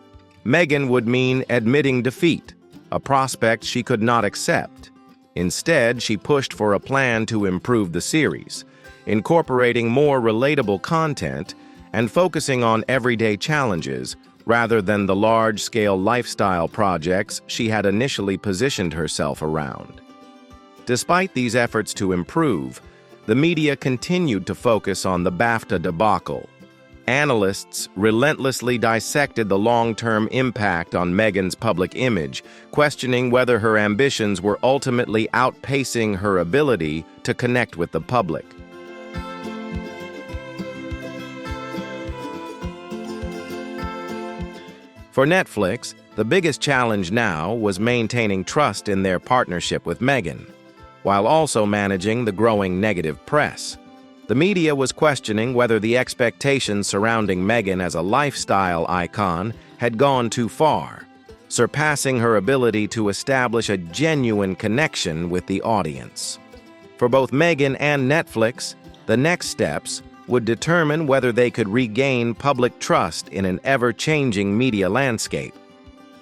Meghan would mean admitting defeat, a prospect she could not accept. Instead, she pushed for a plan to improve the series, incorporating more relatable content and focusing on everyday challenges rather than the large-scale lifestyle projects she had initially positioned herself around. Despite these efforts to improve, the media continued to focus on the BAFTA debacle. Analysts relentlessly dissected the long-term impact on Meghan's public image, questioning whether her ambitions were ultimately outpacing her ability to connect with the public. For Netflix, the biggest challenge now was maintaining trust in their partnership with Meghan, while also managing the growing negative press. The media was questioning whether the expectations surrounding Meghan as a lifestyle icon had gone too far, surpassing her ability to establish a genuine connection with the audience. For both Meghan and Netflix, the next steps would determine whether they could regain public trust in an ever-changing media landscape.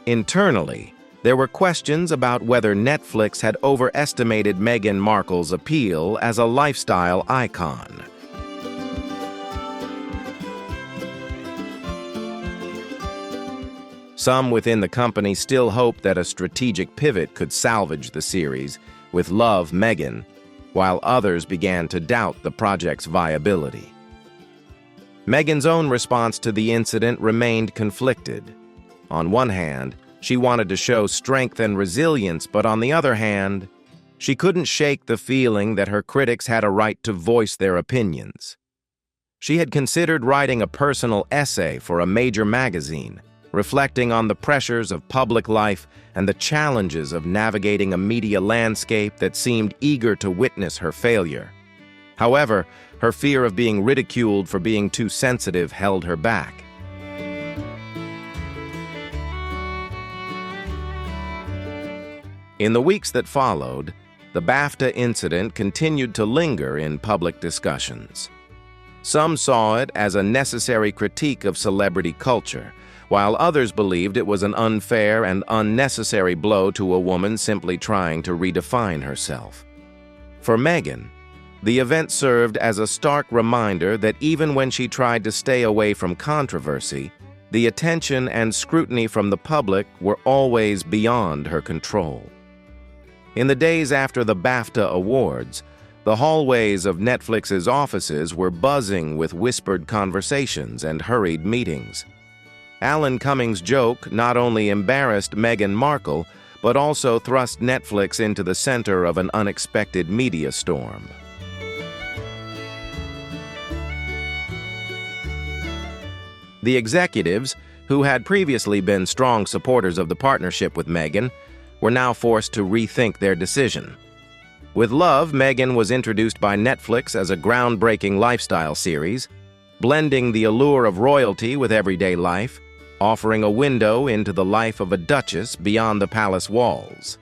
Internally, there were questions about whether Netflix had overestimated Meghan Markle's appeal as a lifestyle icon. Some within the company still hoped that a strategic pivot could salvage the series, with Love, Meghan, while others began to doubt the project's viability. Meghan's own response to the incident remained conflicted. On one hand, she wanted to show strength and resilience, but on the other hand, she couldn't shake the feeling that her critics had a right to voice their opinions. She had considered writing a personal essay for a major magazine, reflecting on the pressures of public life and the challenges of navigating a media landscape that seemed eager to witness her failure. However, her fear of being ridiculed for being too sensitive held her back. In the weeks that followed, the BAFTA incident continued to linger in public discussions. Some saw it as a necessary critique of celebrity culture, while others believed it was an unfair and unnecessary blow to a woman simply trying to redefine herself. For Meghan, the event served as a stark reminder that even when she tried to stay away from controversy, the attention and scrutiny from the public were always beyond her control. In the days after the BAFTA Awards, the hallways of Netflix's offices were buzzing with whispered conversations and hurried meetings. Alan Cumming's joke not only embarrassed Meghan Markle, but also thrust Netflix into the center of an unexpected media storm. The executives, who had previously been strong supporters of the partnership with Meghan, were now forced to rethink their decision. With Love, Meghan was introduced by Netflix as a groundbreaking lifestyle series, blending the allure of royalty with everyday life, offering a window into the life of a duchess beyond the palace walls.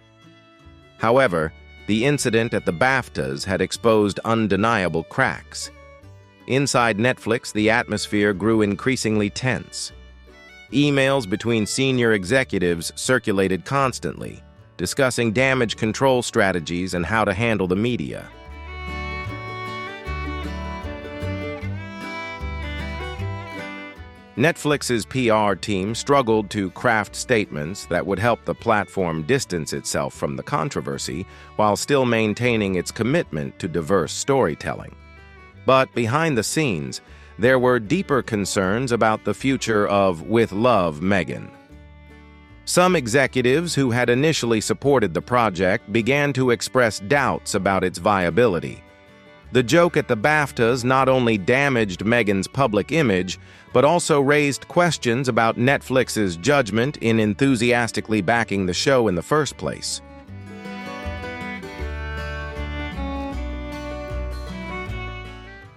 However, the incident at the BAFTAs had exposed undeniable cracks. Inside Netflix, the atmosphere grew increasingly tense. Emails between senior executives circulated constantly, discussing damage control strategies and how to handle the media. Netflix's PR team struggled to craft statements that would help the platform distance itself from the controversy while still maintaining its commitment to diverse storytelling. But behind the scenes, there were deeper concerns about the future of With Love, Meghan. Some executives who had initially supported the project began to express doubts about its viability. The joke at the BAFTAs not only damaged Meghan's public image, but also raised questions about Netflix's judgment in enthusiastically backing the show in the first place.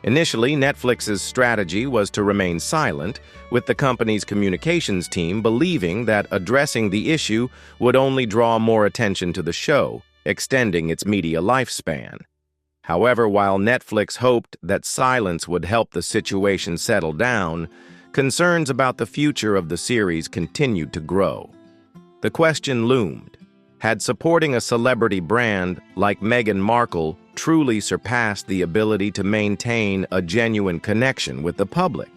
Initially, Netflix's strategy was to remain silent, with the company's communications team believing that addressing the issue would only draw more attention to the show, extending its media lifespan. However, while Netflix hoped that silence would help the situation settle down, concerns about the future of the series continued to grow. The question loomed: had supporting a celebrity brand like Meghan Markle truly surpassed the ability to maintain a genuine connection with the public?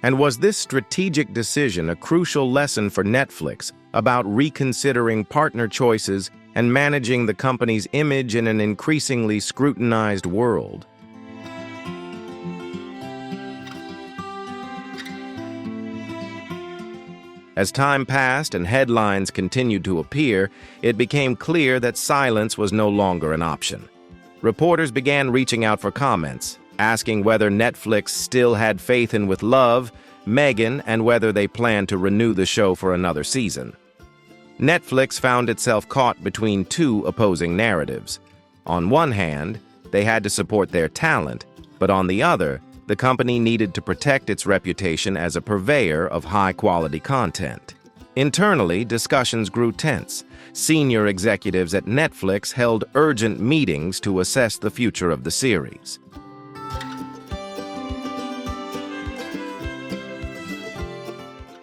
And was this strategic decision a crucial lesson for Netflix about reconsidering partner choices and managing the company's image in an increasingly scrutinized world? As time passed and headlines continued to appear, it became clear that silence was no longer an option. Reporters began reaching out for comments, asking whether Netflix still had faith in With Love, Meghan, and whether they planned to renew the show for another season. Netflix found itself caught between two opposing narratives. On one hand, they had to support their talent, but on the other, the company needed to protect its reputation as a purveyor of high-quality content. Internally, discussions grew tense. Senior executives at Netflix held urgent meetings to assess the future of the series.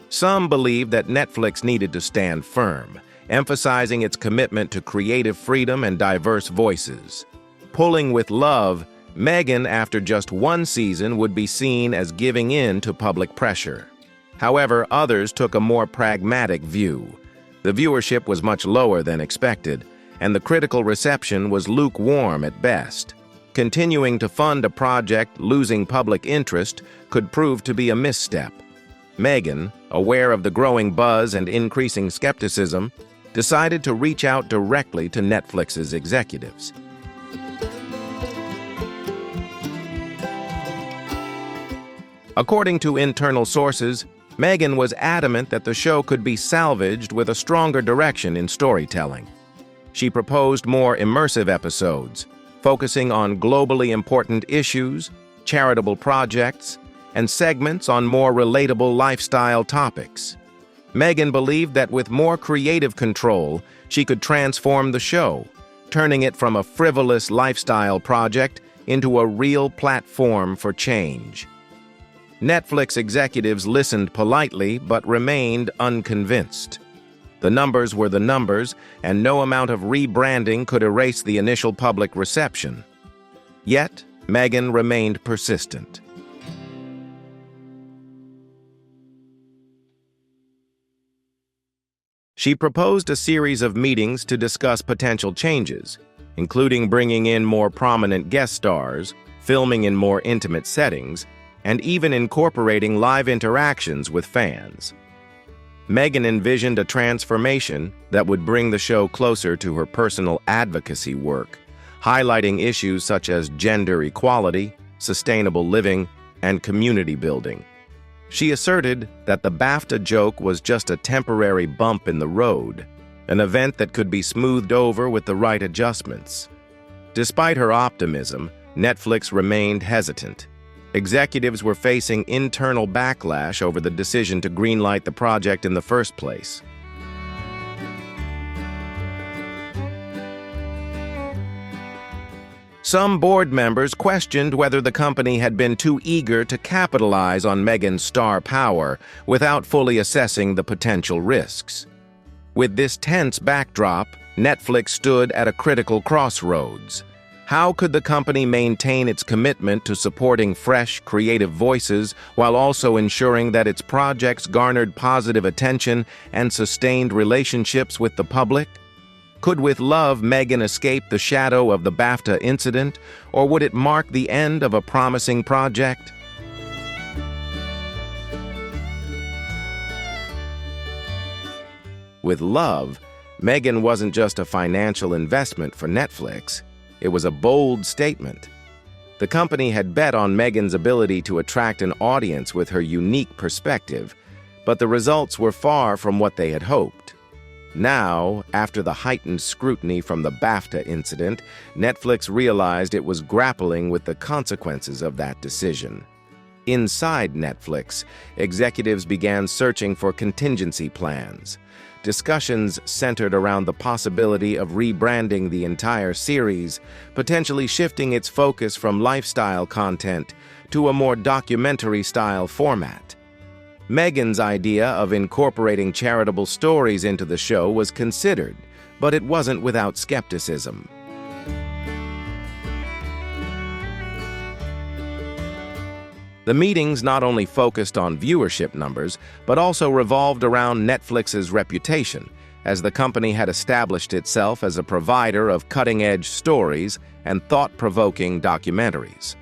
Some believed that Netflix needed to stand firm, emphasizing its commitment to creative freedom and diverse voices. Pulling With Love, Meghan, after just one season, would be seen as giving in to public pressure. However, others took a more pragmatic view. The viewership was much lower than expected, and the critical reception was lukewarm at best. Continuing to fund a project losing public interest could prove to be a misstep. Meghan, aware of the growing buzz and increasing skepticism, decided to reach out directly to Netflix's executives. According to internal sources, Meghan was adamant that the show could be salvaged with a stronger direction in storytelling. She proposed more immersive episodes, focusing on globally important issues, charitable projects, and segments on more relatable lifestyle topics. Meghan believed that with more creative control, she could transform the show, turning it from a frivolous lifestyle project into a real platform for change. Netflix executives listened politely but remained unconvinced. The numbers were the numbers, and no amount of rebranding could erase the initial public reception. Yet, Meghan remained persistent. She proposed a series of meetings to discuss potential changes, including bringing in more prominent guest stars, filming in more intimate settings, and even incorporating live interactions with fans. Meghan envisioned a transformation that would bring the show closer to her personal advocacy work, highlighting issues such as gender equality, sustainable living, and community building. She asserted that the BAFTA joke was just a temporary bump in the road, an event that could be smoothed over with the right adjustments. Despite her optimism, Netflix remained hesitant. Executives were facing internal backlash over the decision to greenlight the project in the first place. Some board members questioned whether the company had been too eager to capitalize on Meghan's star power without fully assessing the potential risks. With this tense backdrop, Netflix stood at a critical crossroads. How could the company maintain its commitment to supporting fresh, creative voices while also ensuring that its projects garnered positive attention and sustained relationships with the public? Could With Love Meghan escape the shadow of the BAFTA incident, or would it mark the end of a promising project? With Love, Meghan wasn't just a financial investment for Netflix. It was a bold statement. The company had bet on Meghan's ability to attract an audience with her unique perspective, but the results were far from what they had hoped. Now, after the heightened scrutiny from the BAFTA incident, Netflix realized it was grappling with the consequences of that decision. Inside Netflix, executives began searching for contingency plans. Discussions centered around the possibility of rebranding the entire series, potentially shifting its focus from lifestyle content to a more documentary-style format. Meghan's idea of incorporating charitable stories into the show was considered, but it wasn't without skepticism. The meetings not only focused on viewership numbers, but also revolved around Netflix's reputation, as the company had established itself as a provider of cutting-edge stories and thought-provoking documentaries.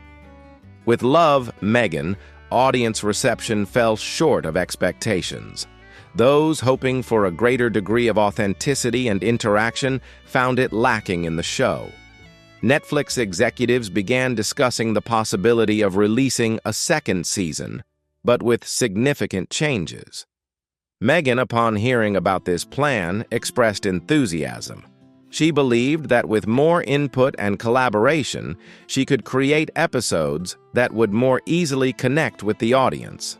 With Love, Meghan, audience reception fell short of expectations. Those hoping for a greater degree of authenticity and interaction found it lacking in the show. Netflix executives began discussing the possibility of releasing a second season, but with significant changes. Meghan, upon hearing about this plan, expressed enthusiasm. She believed that with more input and collaboration, she could create episodes that would more easily connect with the audience.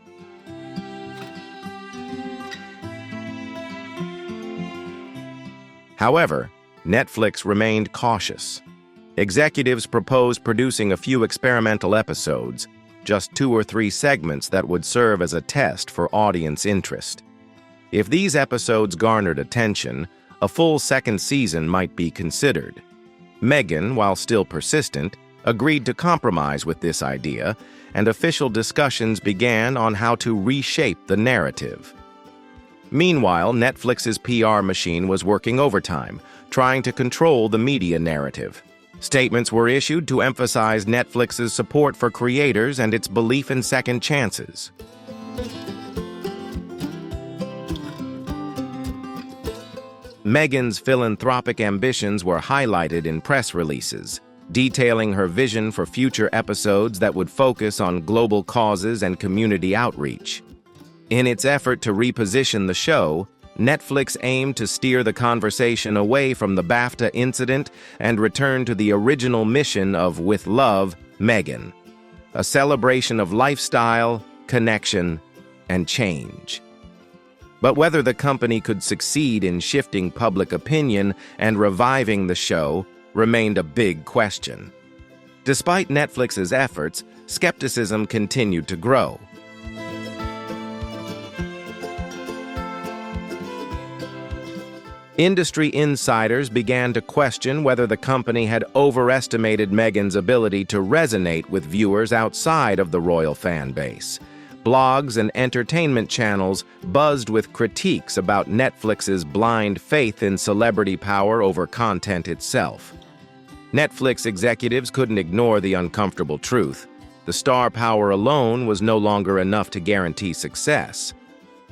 However, Netflix remained cautious. Executives proposed producing a few experimental episodes, just 2 or 3 segments that would serve as a test for audience interest. If these episodes garnered attention, a full second season might be considered. Meghan, while still persistent, agreed to compromise with this idea, and official discussions began on how to reshape the narrative. Meanwhile, Netflix's PR machine was working overtime, trying to control the media narrative. Statements were issued to emphasize Netflix's support for creators and its belief in second chances. Meghan's philanthropic ambitions were highlighted in press releases, detailing her vision for future episodes that would focus on global causes and community outreach. In its effort to reposition the show, Netflix aimed to steer the conversation away from the BAFTA incident and return to the original mission of With Love, Meghan, a celebration of lifestyle, connection, and change. But whether the company could succeed in shifting public opinion and reviving the show remained a big question. Despite Netflix's efforts, skepticism continued to grow. Industry insiders began to question whether the company had overestimated Meghan's ability to resonate with viewers outside of the royal fan base. Blogs and entertainment channels buzzed with critiques about Netflix's blind faith in celebrity power over content itself. Netflix executives couldn't ignore the uncomfortable truth. The star power alone was no longer enough to guarantee success.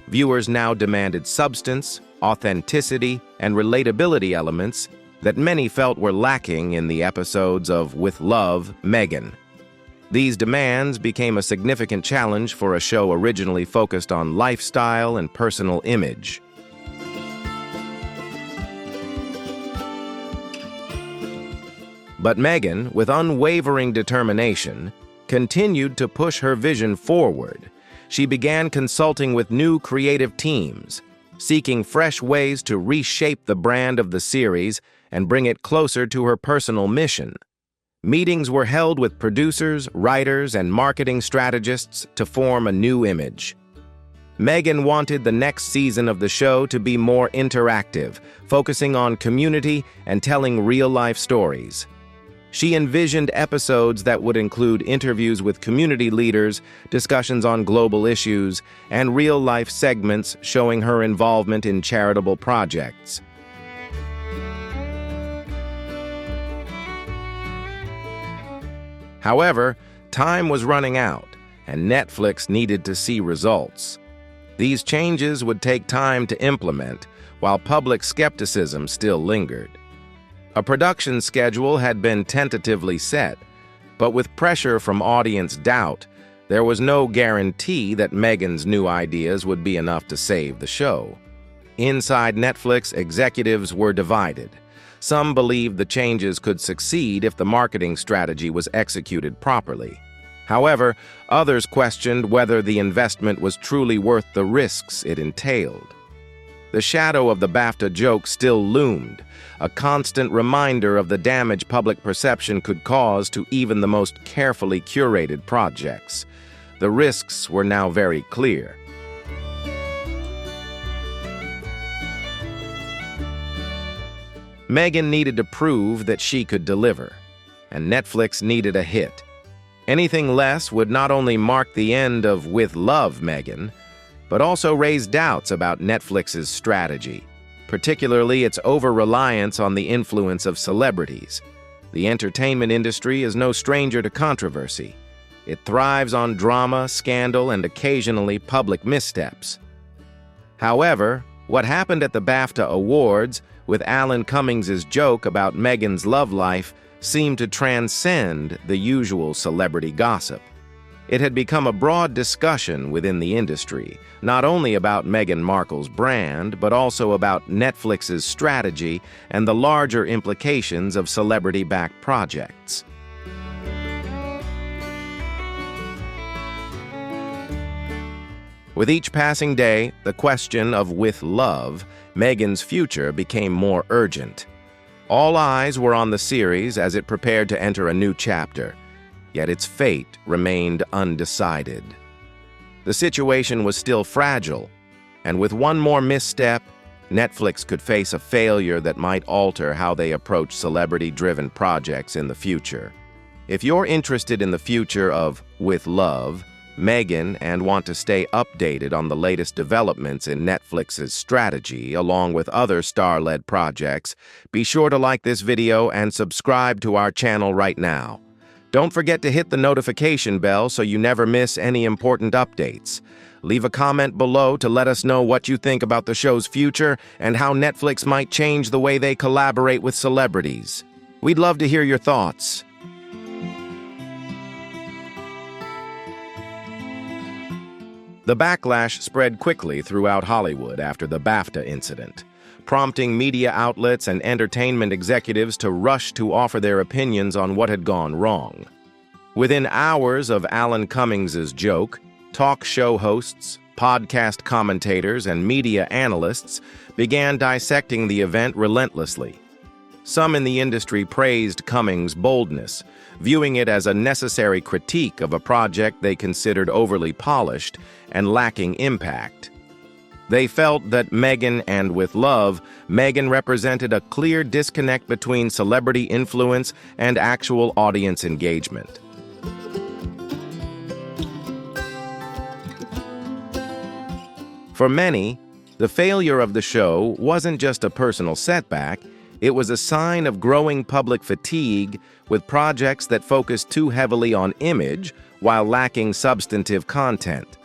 Viewers now demanded substance, authenticity, and relatability elements that many felt were lacking in the episodes of With Love, Meghan. These demands became a significant challenge for a show originally focused on lifestyle and personal image. But Meghan, with unwavering determination, continued to push her vision forward. She began consulting with new creative teams, seeking fresh ways to reshape the brand of the series and bring it closer to her personal mission. Meetings were held with producers, writers, and marketing strategists to form a new image. Meghan wanted the next season of the show to be more interactive, focusing on community and telling real-life stories. She envisioned episodes that would include interviews with community leaders, discussions on global issues, and real-life segments showing her involvement in charitable projects. However, time was running out, and Netflix needed to see results. These changes would take time to implement, while public skepticism still lingered. A production schedule had been tentatively set, but with pressure from audience doubt, there was no guarantee that Meghan's new ideas would be enough to save the show. Inside Netflix, executives were divided. Some believed the changes could succeed if the marketing strategy was executed properly. However, others questioned whether the investment was truly worth the risks it entailed. The shadow of the BAFTA joke still loomed, a constant reminder of the damage public perception could cause to even the most carefully curated projects. The risks were now very clear. Meghan needed to prove that she could deliver, and Netflix needed a hit. Anything less would not only mark the end of With Love, Meghan, but also raise doubts about Netflix's strategy, particularly its over-reliance on the influence of celebrities. The entertainment industry is no stranger to controversy. It thrives on drama, scandal, and occasionally public missteps. However, what happened at the BAFTA Awards, with Alan Cummings' joke about Meghan's love life, seemed to transcend the usual celebrity gossip. It had become a broad discussion within the industry, not only about Meghan Markle's brand, but also about Netflix's strategy and the larger implications of celebrity-backed projects. With each passing day, the question of With Love, Meghan's future became more urgent. All eyes were on the series as it prepared to enter a new chapter, yet its fate remained undecided. The situation was still fragile, and with one more misstep, Netflix could face a failure that might alter how they approach celebrity-driven projects in the future. If you're interested in the future of With Love, Meghan, and want to stay updated on the latest developments in Netflix's strategy, along with other star-led projects, be sure to like this video and subscribe to our channel right now. Don't forget to hit the notification bell so you never miss any important updates. Leave a comment below to let us know what you think about the show's future and how Netflix might change the way they collaborate with celebrities. We'd love to hear your thoughts. The backlash spread quickly throughout Hollywood after the BAFTA incident, prompting media outlets and entertainment executives to rush to offer their opinions on what had gone wrong. Within hours of Alan Cummings' joke, talk show hosts, podcast commentators, and media analysts began dissecting the event relentlessly. Some in the industry praised Cummings' boldness, viewing it as a necessary critique of a project they considered overly polished and lacking impact. They felt that Meghan and with love, Meghan represented a clear disconnect between celebrity influence and actual audience engagement. For many, the failure of the show wasn't just a personal setback, it was a sign of growing public fatigue with projects that focused too heavily on image while lacking substantive content.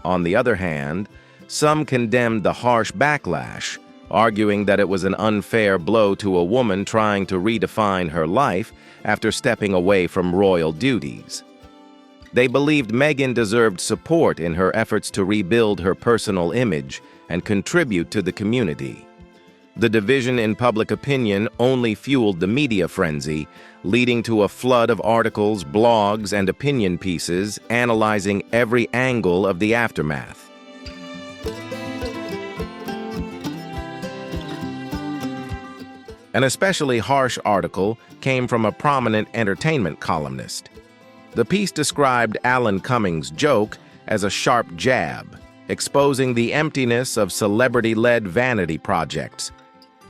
On the other hand, some condemned the harsh backlash, arguing that it was an unfair blow to a woman trying to redefine her life after stepping away from royal duties. They believed Meghan deserved support in her efforts to rebuild her personal image and contribute to the community. The division in public opinion only fueled the media frenzy, leading to a flood of articles, blogs, and opinion pieces analyzing every angle of the aftermath. An especially harsh article came from a prominent entertainment columnist. The piece described Alan Cummings' joke as a sharp jab, exposing the emptiness of celebrity-led vanity projects.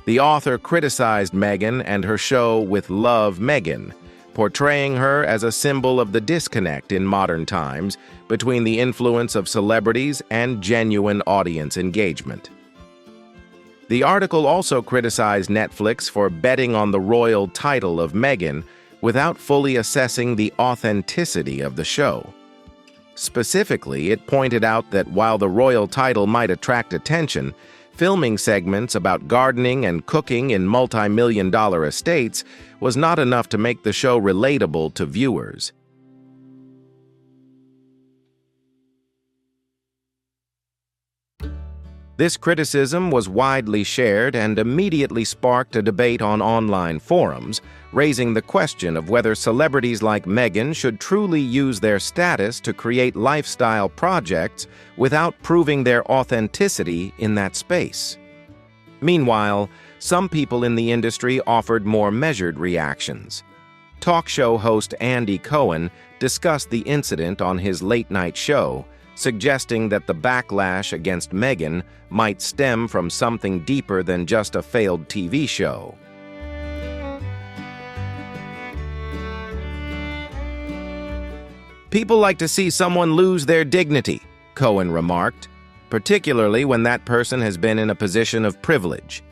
The author criticized Meghan and her show with Love, Meghan, portraying her as a symbol of the disconnect in modern times between the influence of celebrities and genuine audience engagement. The article also criticized Netflix for betting on the royal title of Meghan without fully assessing the authenticity of the show. Specifically, it pointed out that while the royal title might attract attention, filming segments about gardening and cooking in multi-million-dollar estates was not enough to make the show relatable to viewers. This criticism was widely shared and immediately sparked a debate on online forums, raising the question of whether celebrities like Meghan should truly use their status to create lifestyle projects without proving their authenticity in that space. Meanwhile, some people in the industry offered more measured reactions. Talk show host Andy Cohen discussed the incident on his late-night show, suggesting that the backlash against Meghan might stem from something deeper than just a failed TV show. "People like to see someone lose their dignity," Cohen remarked, particularly when that person has been in a position of privilege.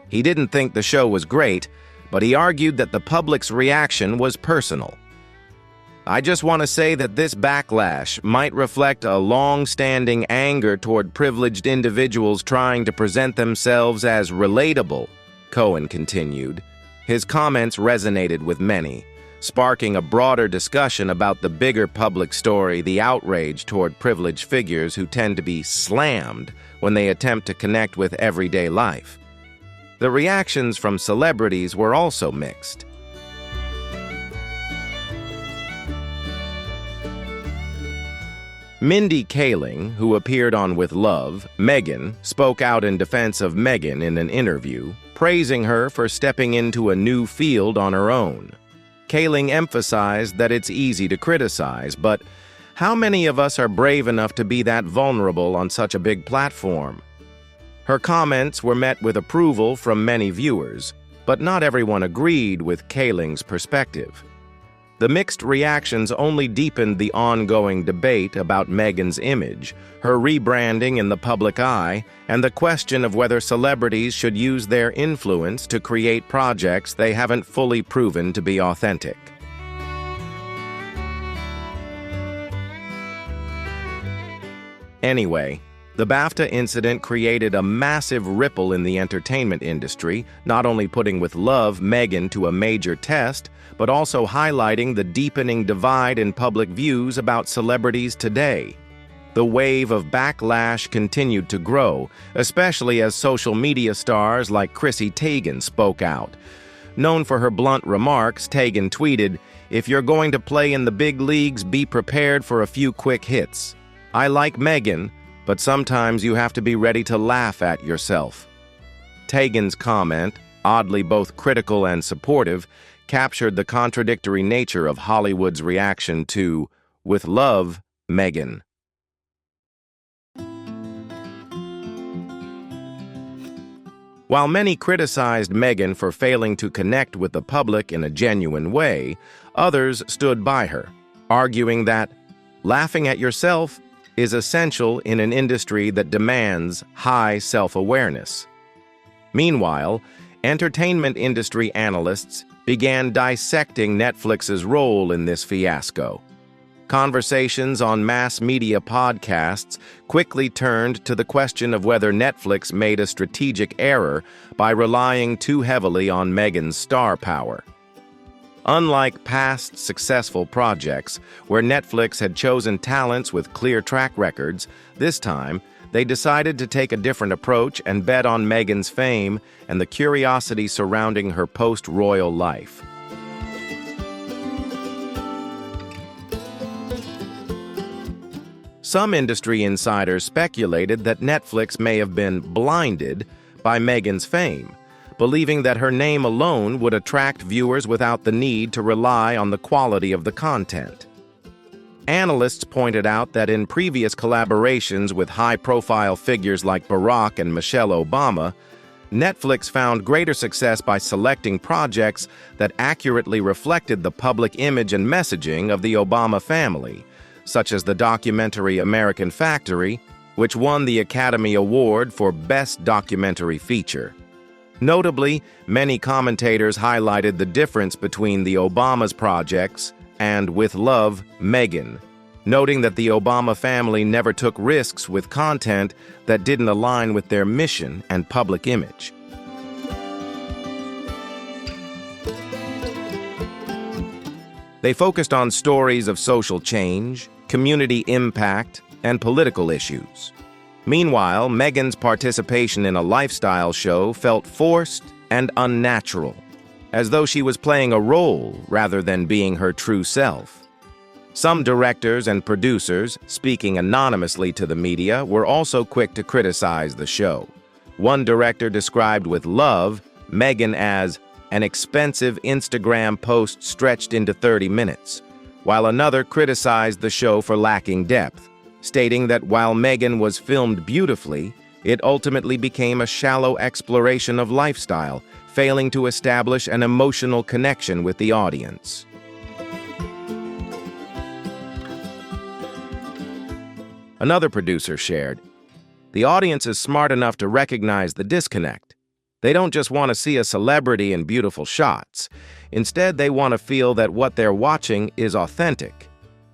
He didn't think the show was great, but he argued that the public's reaction was personal. "I just want to say that this backlash might reflect a long-standing anger toward privileged individuals trying to present themselves as relatable," Cohen continued. His comments resonated with many, sparking a broader discussion about the bigger public story, the outrage toward privileged figures who tend to be slammed when they attempt to connect with everyday life. The reactions from celebrities were also mixed. Mindy Kaling, who appeared on With Love, Meghan, spoke out in defense of Meghan in an interview, praising her for stepping into a new field on her own. Kaling emphasized that it's easy to criticize, but how many of us are brave enough to be that vulnerable on such a big platform? Her comments were met with approval from many viewers, but not everyone agreed with Kaling's perspective. The mixed reactions only deepened the ongoing debate about Meghan's image, her rebranding in the public eye, and the question of whether celebrities should use their influence to create projects they haven't fully proven to be authentic. Anyway, the BAFTA incident created a massive ripple in the entertainment industry, not only putting With Love, Meghan to a major test, but also highlighting the deepening divide in public views about celebrities today. The wave of backlash continued to grow, especially as social media stars like Chrissy Teigen spoke out. Known for her blunt remarks, Teigen tweeted, "If you're going to play in the big leagues, be prepared for a few quick hits. I like Meghan, but sometimes you have to be ready to laugh at yourself." Teigen's comment, oddly both critical and supportive, captured the contradictory nature of Hollywood's reaction to, "With love, Meghan." While many criticized Meghan for failing to connect with the public in a genuine way, others stood by her, arguing that laughing at yourself is essential in an industry that demands high self-awareness. Meanwhile, entertainment industry analysts began dissecting Netflix's role in this fiasco. Conversations on mass media podcasts quickly turned to the question of whether Netflix made a strategic error by relying too heavily on Meghan's star power. Unlike past successful projects, where Netflix had chosen talents with clear track records, this time they decided to take a different approach and bet on Meghan's fame and the curiosity surrounding her post-royal life. Some industry insiders speculated that Netflix may have been blinded by Meghan's fame, believing that her name alone would attract viewers without the need to rely on the quality of the content. Analysts pointed out that in previous collaborations with high-profile figures like Barack and Michelle Obama, Netflix found greater success by selecting projects that accurately reflected the public image and messaging of the Obama family, such as the documentary American Factory, which won the Academy Award for Best Documentary Feature. Notably, many commentators highlighted the difference between the Obama's projects and With Love, Meghan, noting that the Obama family never took risks with content that didn't align with their mission and public image. They focused on stories of social change, community impact, and political issues. Meanwhile, Meghan's participation in a lifestyle show felt forced and unnatural, as though she was playing a role rather than being her true self. Some directors and producers, speaking anonymously to the media, were also quick to criticize the show. One director described With Love, Meghan as an expensive Instagram post stretched into 30 minutes, while another criticized the show for lacking depth, stating that while Meghan was filmed beautifully, it ultimately became a shallow exploration of lifestyle, failing to establish an emotional connection with the audience. Another producer shared, "The audience is smart enough to recognize the disconnect. They don't just want to see a celebrity in beautiful shots. Instead, they want to feel that what they're watching is authentic.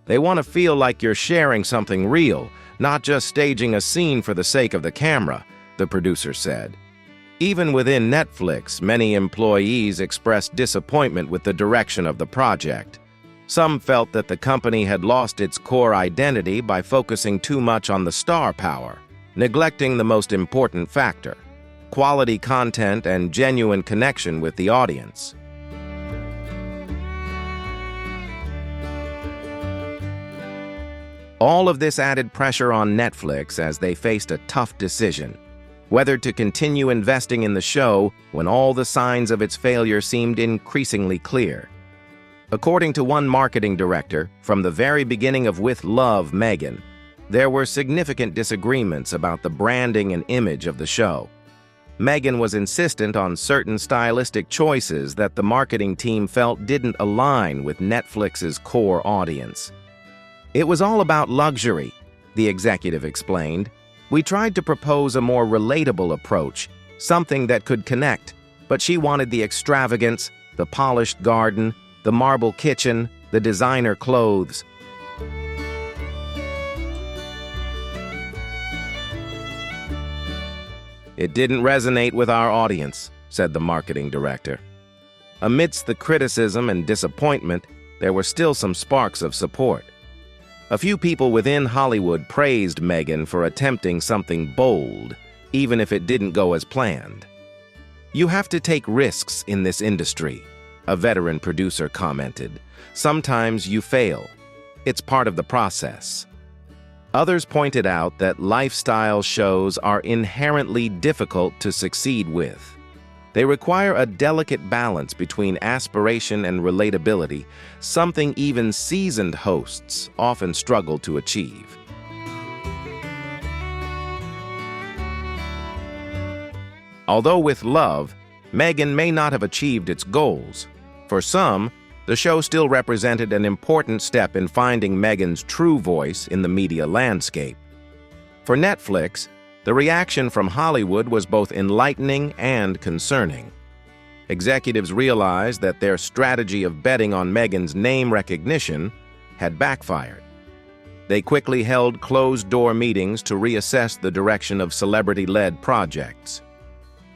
They want to feel like you're sharing something real, not just staging a scene for the sake of the camera," the producer said. Even within Netflix, many employees expressed disappointment with the direction of the project. Some felt that the company had lost its core identity by focusing too much on the star power, neglecting the most important factor: quality content and genuine connection with the audience. All of this added pressure on Netflix as they faced a tough decision: whether to continue investing in the show when all the signs of its failure seemed increasingly clear. According to one marketing director, from the very beginning of With Love, Meghan, there were significant disagreements about the branding and image of the show. Meghan was insistent on certain stylistic choices that the marketing team felt didn't align with Netflix's core audience. "It was all about luxury," the executive explained. "We tried to propose a more relatable approach, something that could connect, but she wanted the extravagance, the polished garden, the marble kitchen, the designer clothes." "It didn't resonate with our audience," said the marketing director. Amidst the criticism and disappointment, there were still some sparks of support. A few people within Hollywood praised Meghan for attempting something bold, even if it didn't go as planned. "You have to take risks in this industry," a veteran producer commented. "Sometimes you fail. It's part of the process." Others pointed out that lifestyle shows are inherently difficult to succeed with. They require a delicate balance between aspiration and relatability, something even seasoned hosts often struggle to achieve. Although with Love, Meghan may not have achieved its goals. For some, the show still represented an important step in finding Meghan's true voice in the media landscape. For Netflix, the reaction from Hollywood was both enlightening and concerning. Executives realized that their strategy of betting on Meghan's name recognition had backfired. They quickly held closed-door meetings to reassess the direction of celebrity-led projects.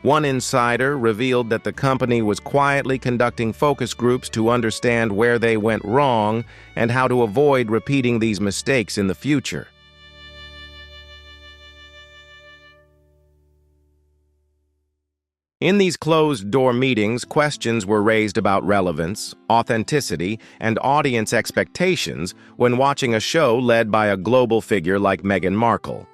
One insider revealed that the company was quietly conducting focus groups to understand where they went wrong and how to avoid repeating these mistakes in the future. In these closed-door meetings, questions were raised about relevance, authenticity, and audience expectations when watching a show led by a global figure like Meghan Markle.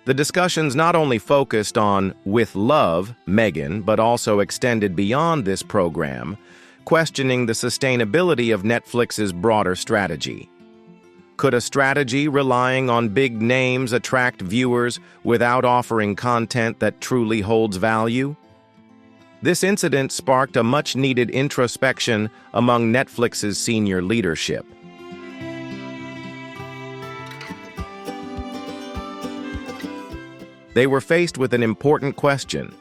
The discussions not only focused on With Love, Meghan, but also extended beyond this program, questioning the sustainability of Netflix's broader strategy. Could a strategy relying on big names attract viewers without offering content that truly holds value? This incident sparked a much-needed introspection among Netflix's senior leadership. They were faced with an important question.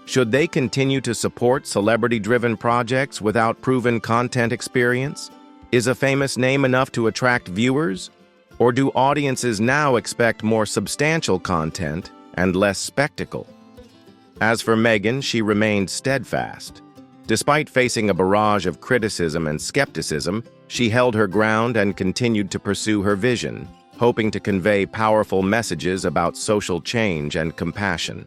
Should they continue to support celebrity-driven projects without proven content experience? Is a famous name enough to attract viewers? Or do audiences now expect more substantial content and less spectacle? As for Meghan, she remained steadfast. Despite facing a barrage of criticism and skepticism, she held her ground and continued to pursue her vision, hoping to convey powerful messages about social change and compassion.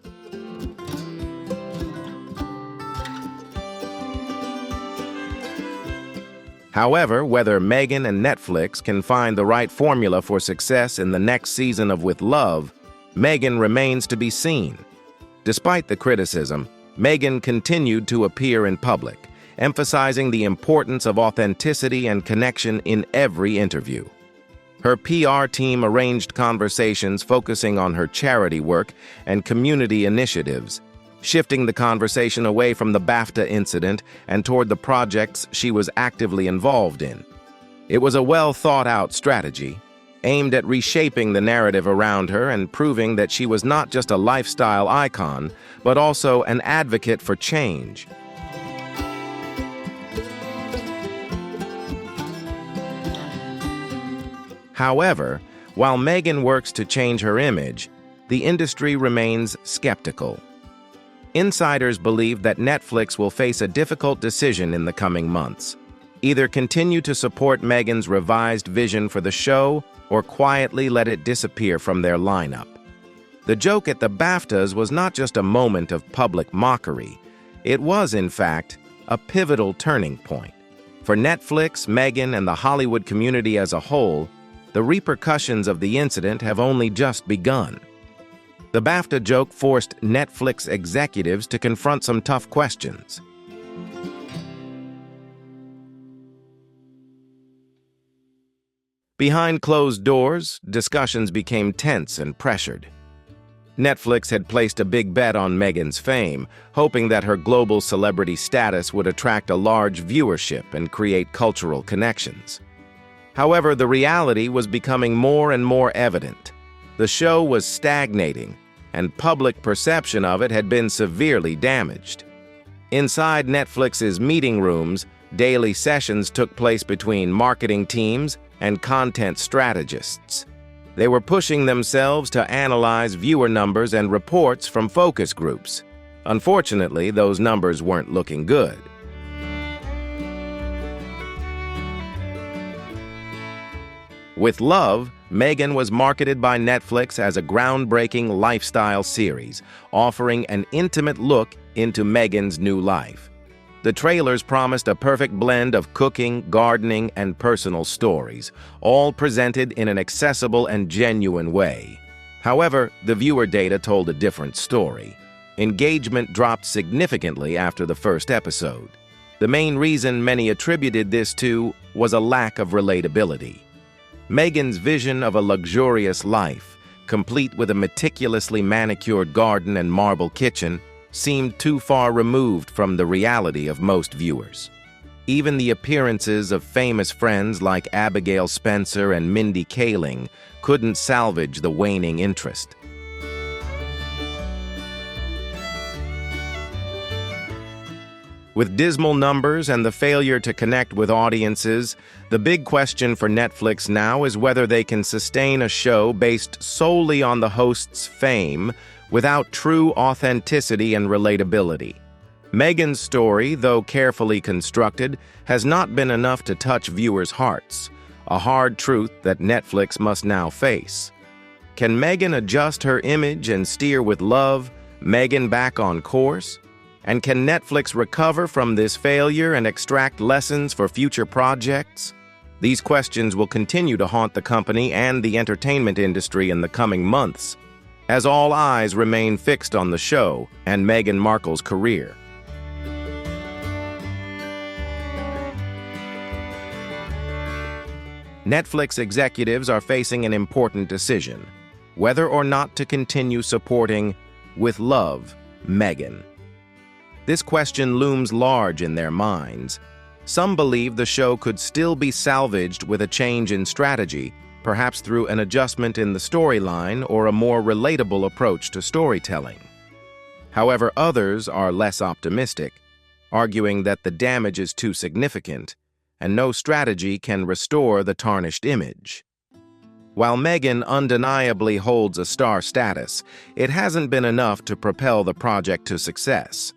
However, whether Meghan and Netflix can find the right formula for success in the next season of With Love, Meghan remains to be seen. Despite the criticism, Meghan continued to appear in public, emphasizing the importance of authenticity and connection in every interview. Her PR team arranged conversations focusing on her charity work and community initiatives, shifting the conversation away from the BAFTA incident and toward the projects she was actively involved in. It was a well-thought-out strategy, aimed at reshaping the narrative around her and proving that she was not just a lifestyle icon, but also an advocate for change. However, while Meghan works to change her image, the industry remains skeptical. Insiders believe that Netflix will face a difficult decision in the coming months. Either continue to support Meghan's revised vision for the show or quietly let it disappear from their lineup. The joke at the BAFTAs was not just a moment of public mockery. It was, in fact, a pivotal turning point. For Netflix, Meghan, and the Hollywood community as a whole, the repercussions of the incident have only just begun. The BAFTA joke forced Netflix executives to confront some tough questions. Behind closed doors, discussions became tense and pressured. Netflix had placed a big bet on Meghan's fame, hoping that her global celebrity status would attract a large viewership and create cultural connections. However, the reality was becoming more and more evident. The show was stagnating, and public perception of it had been severely damaged. Inside Netflix's meeting rooms, daily sessions took place between marketing teams and content strategists. They were pushing themselves to analyze viewer numbers and reports from focus groups. Unfortunately, those numbers weren't looking good. With Love, Meghan was marketed by Netflix as a groundbreaking lifestyle series, offering an intimate look into Meghan's new life. The trailers promised a perfect blend of cooking, gardening, and personal stories, all presented in an accessible and genuine way. However, the viewer data told a different story. Engagement dropped significantly after the first episode. The main reason many attributed this to was a lack of relatability. Meghan's vision of a luxurious life, complete with a meticulously manicured garden and marble kitchen, seemed too far removed from the reality of most viewers. Even the appearances of famous friends like Abigail Spencer and Mindy Kaling couldn't salvage the waning interest. With dismal numbers and the failure to connect with audiences, the big question for Netflix now is whether they can sustain a show based solely on the host's fame without true authenticity and relatability. Meghan's story, though carefully constructed, has not been enough to touch viewers' hearts, a hard truth that Netflix must now face. Can Meghan adjust her image and steer with love Meghan back on course? And can Netflix recover from this failure and extract lessons for future projects? These questions will continue to haunt the company and the entertainment industry in the coming months, as all eyes remain fixed on the show and Meghan Markle's career. Netflix executives are facing an important decision: whether or not to continue supporting, with love, Meghan. This question looms large in their minds. Some believe the show could still be salvaged with a change in strategy, perhaps through an adjustment in the storyline or a more relatable approach to storytelling. However, others are less optimistic, arguing that the damage is too significant and no strategy can restore the tarnished image. While Meghan undeniably holds a star status, it hasn't been enough to propel the project to success.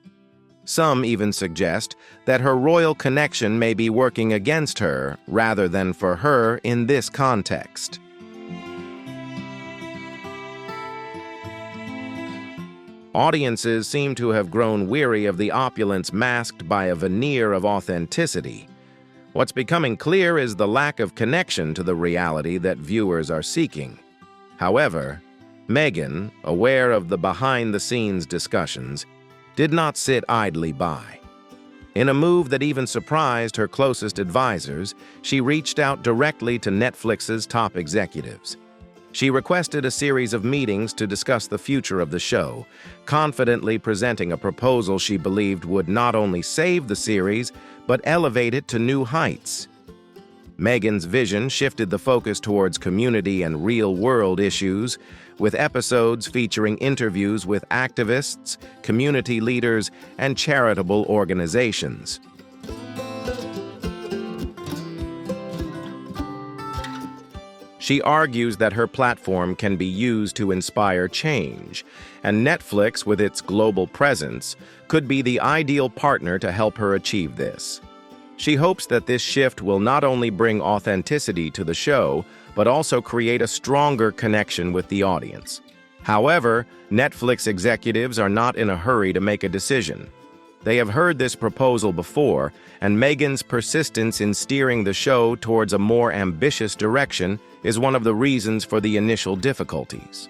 Some even suggest that her royal connection may be working against her rather than for her in this context. Audiences seem to have grown weary of the opulence masked by a veneer of authenticity. What's becoming clear is the lack of connection to the reality that viewers are seeking. However, Meghan, aware of the behind-the-scenes discussions, did not sit idly by. In a move that even surprised her closest advisors, she reached out directly to Netflix's top executives. She requested a series of meetings to discuss the future of the show, confidently presenting a proposal she believed would not only save the series, but elevate it to new heights. Meghan's vision shifted the focus towards community and real-world issues, with episodes featuring interviews with activists, community leaders, and charitable organizations. She argues that her platform can be used to inspire change, and Netflix, with its global presence, could be the ideal partner to help her achieve this. She hopes that this shift will not only bring authenticity to the show, but also create a stronger connection with the audience. However, Netflix executives are not in a hurry to make a decision. They have heard this proposal before, and Meghan's persistence in steering the show towards a more ambitious direction is one of the reasons for the initial difficulties.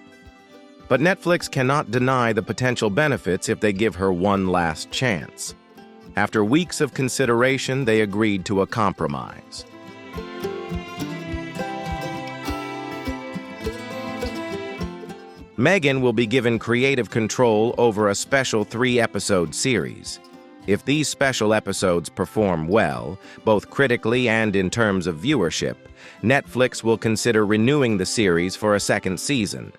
But Netflix cannot deny the potential benefits if they give her one last chance. After weeks of consideration, they agreed to a compromise. Meghan will be given creative control over a special 3-episode series. If these special episodes perform well, both critically and in terms of viewership, Netflix will consider renewing the series for a second season.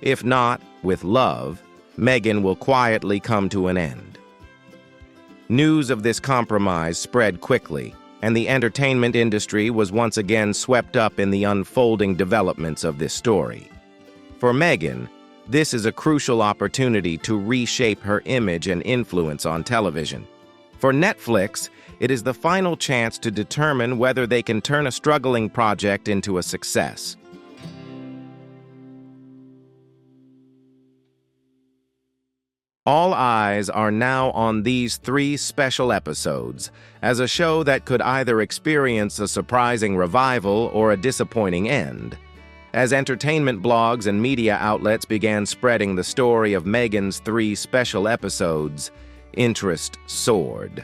If not, with love, Meghan will quietly come to an end. News of this compromise spread quickly, and the entertainment industry was once again swept up in the unfolding developments of this story. For Meghan, this is a crucial opportunity to reshape her image and influence on television. For Netflix, it is the final chance to determine whether they can turn a struggling project into a success. All eyes are now on these 3 special episodes as a show that could either experience a surprising revival or a disappointing end. As entertainment blogs and media outlets began spreading the story of Meghan's 3 special episodes, interest soared.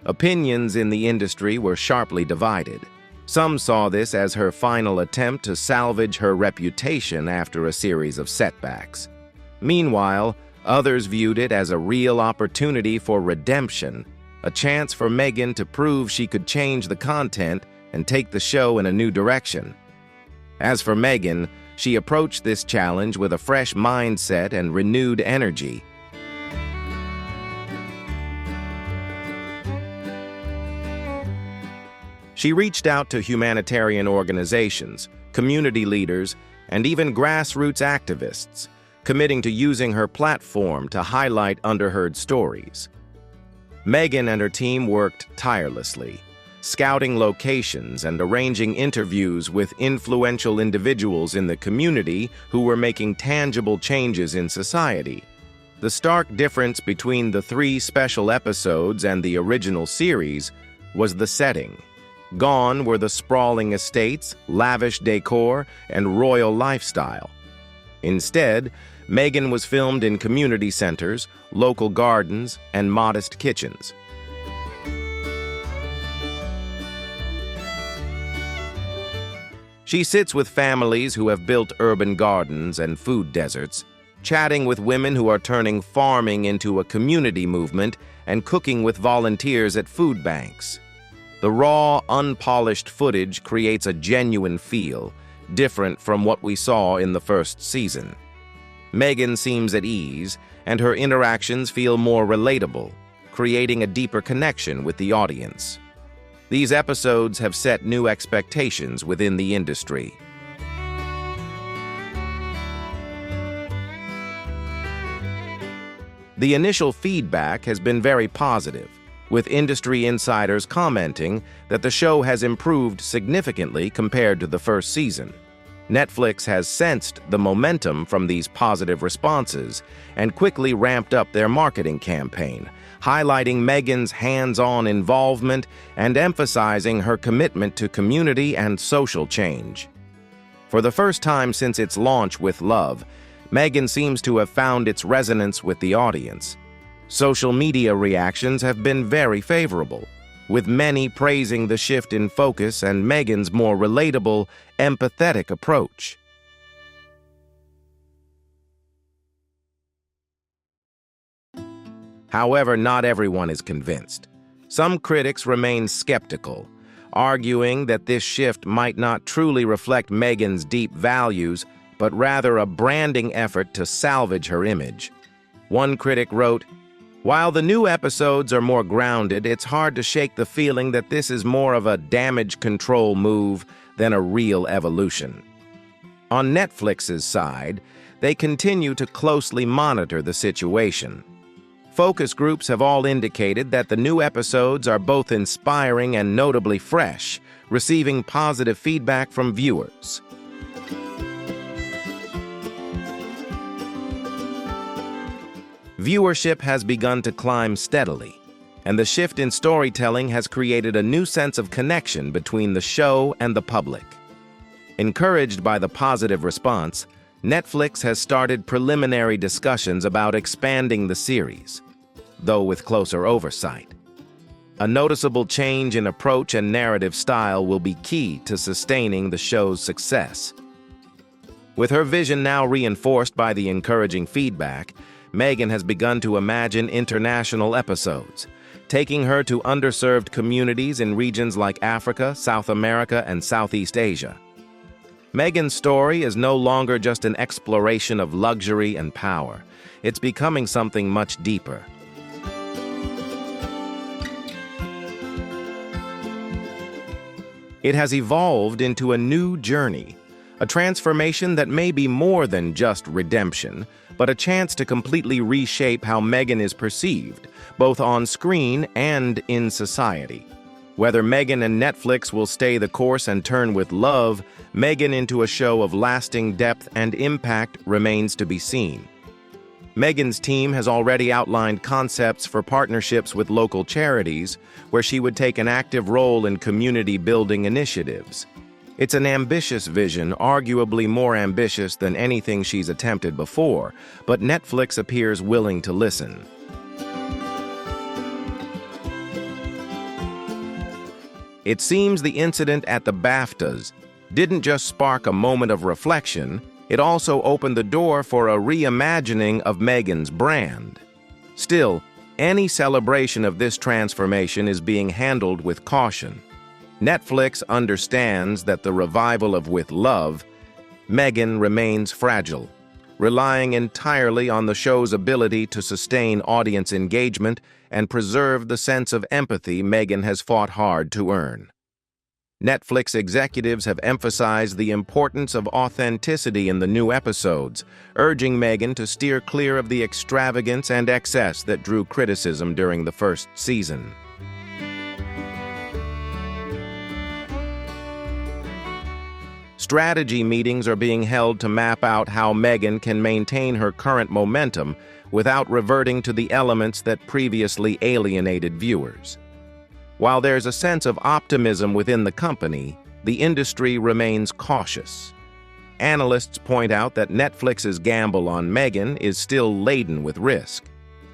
Opinions in the industry were sharply divided. Some saw this as her final attempt to salvage her reputation after a series of setbacks. Meanwhile, others viewed it as a real opportunity for redemption, a chance for Meghan to prove she could change the content and take the show in a new direction. As for Meghan, she approached this challenge with a fresh mindset and renewed energy. She reached out to humanitarian organizations, community leaders, and even grassroots activists, committing to using her platform to highlight underheard stories. Meghan and her team worked tirelessly, scouting locations and arranging interviews with influential individuals in the community who were making tangible changes in society. The stark difference between the 3 special episodes and the original series was the setting. Gone were the sprawling estates, lavish decor, and royal lifestyle. Instead, Meghan was filmed in community centers, local gardens, and modest kitchens. She sits with families who have built urban gardens and food deserts, chatting with women who are turning farming into a community movement and cooking with volunteers at food banks. The raw, unpolished footage creates a genuine feel, different from what we saw in the first season. Meghan seems at ease, and her interactions feel more relatable, creating a deeper connection with the audience. These episodes have set new expectations within the industry. The initial feedback has been very positive, with industry insiders commenting that the show has improved significantly compared to the first season. Netflix has sensed the momentum from these positive responses and quickly ramped up their marketing campaign, highlighting Meghan's hands-on involvement and emphasizing her commitment to community and social change. For the first time since its launch with Love, Meghan seems to have found its resonance with the audience. Social media reactions have been very favorable, with many praising the shift in focus and Meghan's more relatable, empathetic approach. However, not everyone is convinced. Some critics remain skeptical, arguing that this shift might not truly reflect Meghan's deep values, but rather a branding effort to salvage her image. One critic wrote, "While the new episodes are more grounded, it's hard to shake the feeling that this is more of a damage control move than a real evolution." On Netflix's side, they continue to closely monitor the situation. Focus groups have all indicated that the new episodes are both inspiring and notably fresh, receiving positive feedback from viewers. Viewership has begun to climb steadily, and the shift in storytelling has created a new sense of connection between the show and the public. Encouraged by the positive response, Netflix has started preliminary discussions about expanding the series, though with closer oversight. A noticeable change in approach and narrative style will be key to sustaining the show's success. With her vision now reinforced by the encouraging feedback, Meghan has begun to imagine international episodes, taking her to underserved communities in regions like Africa, South America, and Southeast Asia. Meghan's story is no longer just an exploration of luxury and power. It's becoming something much deeper. It has evolved into a new journey, a transformation that may be more than just redemption, but a chance to completely reshape how Meghan is perceived, both on screen and in society. Whether Meghan and Netflix will stay the course and turn with Love, Meghan into a show of lasting depth and impact remains to be seen. Meghan's team has already outlined concepts for partnerships with local charities, where she would take an active role in community-building initiatives. It's an ambitious vision, arguably more ambitious than anything she's attempted before, but Netflix appears willing to listen. It seems the incident at the BAFTAs didn't just spark a moment of reflection, it also opened the door for a reimagining of Meghan's brand. Still, any celebration of this transformation is being handled with caution. Netflix understands that the revival of With Love, Meghan remains fragile, relying entirely on the show's ability to sustain audience engagement and preserve the sense of empathy Meghan has fought hard to earn. Netflix executives have emphasized the importance of authenticity in the new episodes, urging Meghan to steer clear of the extravagance and excess that drew criticism during the first season. Strategy meetings are being held to map out how Meghan can maintain her current momentum without reverting to the elements that previously alienated viewers. While there's a sense of optimism within the company, the industry remains cautious. Analysts point out that Netflix's gamble on Meghan is still laden with risk.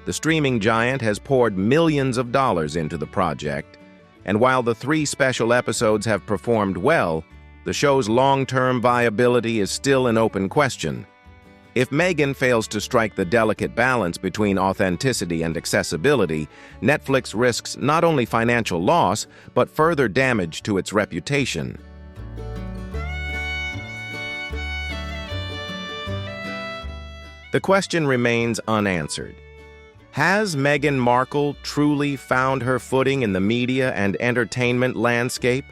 The streaming giant has poured millions of dollars into the project, and while the 3 special episodes have performed well, the show's long-term viability is still an open question. If Meghan fails to strike the delicate balance between authenticity and accessibility, Netflix risks not only financial loss, but further damage to its reputation. The question remains unanswered. Has Meghan Markle truly found her footing in the media and entertainment landscape?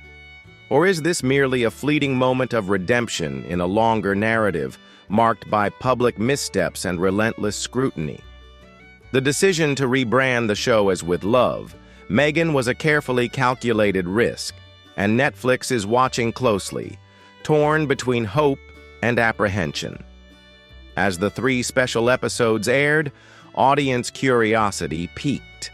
Or is this merely a fleeting moment of redemption in a longer narrative, marked by public missteps and relentless scrutiny? The decision to rebrand the show as With Love, Meghan was a carefully calculated risk, and Netflix is watching closely, torn between hope and apprehension. As the 3 special episodes aired, audience curiosity peaked.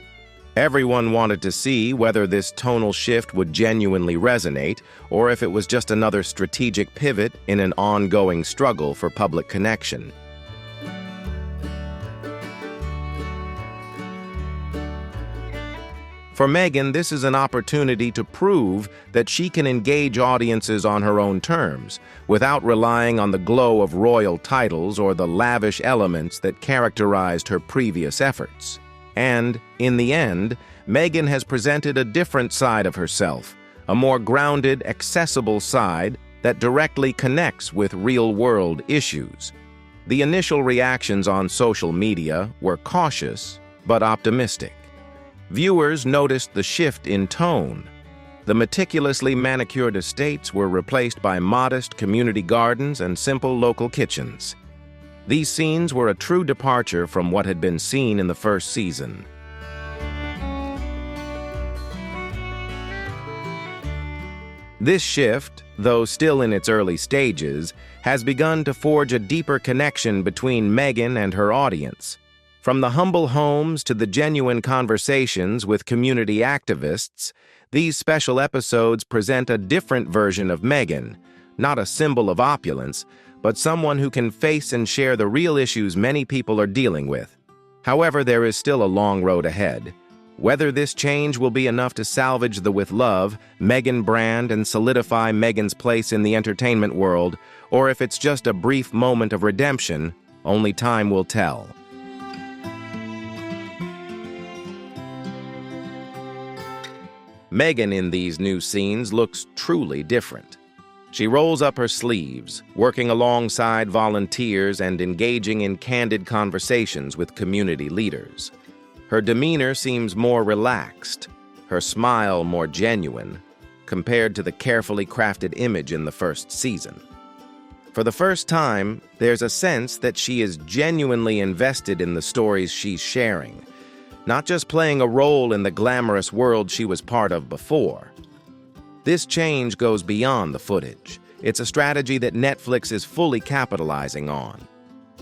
Everyone wanted to see whether this tonal shift would genuinely resonate, or if it was just another strategic pivot in an ongoing struggle for public connection. For Meghan, this is an opportunity to prove that she can engage audiences on her own terms, without relying on the glow of royal titles or the lavish elements that characterized her previous efforts. And, in the end, Meghan has presented a different side of herself, a more grounded, accessible side that directly connects with real-world issues. The initial reactions on social media were cautious, but optimistic. Viewers noticed the shift in tone. The meticulously manicured estates were replaced by modest community gardens and simple local kitchens. These scenes were a true departure from what had been seen in the first season. This shift, though still in its early stages, has begun to forge a deeper connection between Meghan and her audience. From the humble homes to the genuine conversations with community activists, these special episodes present a different version of Meghan, not a symbol of opulence, but someone who can face and share the real issues many people are dealing with. However, there is still a long road ahead. Whether this change will be enough to salvage the With Love, Meghan brand and solidify Meghan's place in the entertainment world, or if it's just a brief moment of redemption, only time will tell. Meghan in these new scenes looks truly different. She rolls up her sleeves, working alongside volunteers and engaging in candid conversations with community leaders. Her demeanor seems more relaxed, her smile more genuine, compared to the carefully crafted image in the first season. For the first time, there's a sense that she is genuinely invested in the stories she's sharing, not just playing a role in the glamorous world she was part of before. This change goes beyond the footage. It's a strategy that Netflix is fully capitalizing on.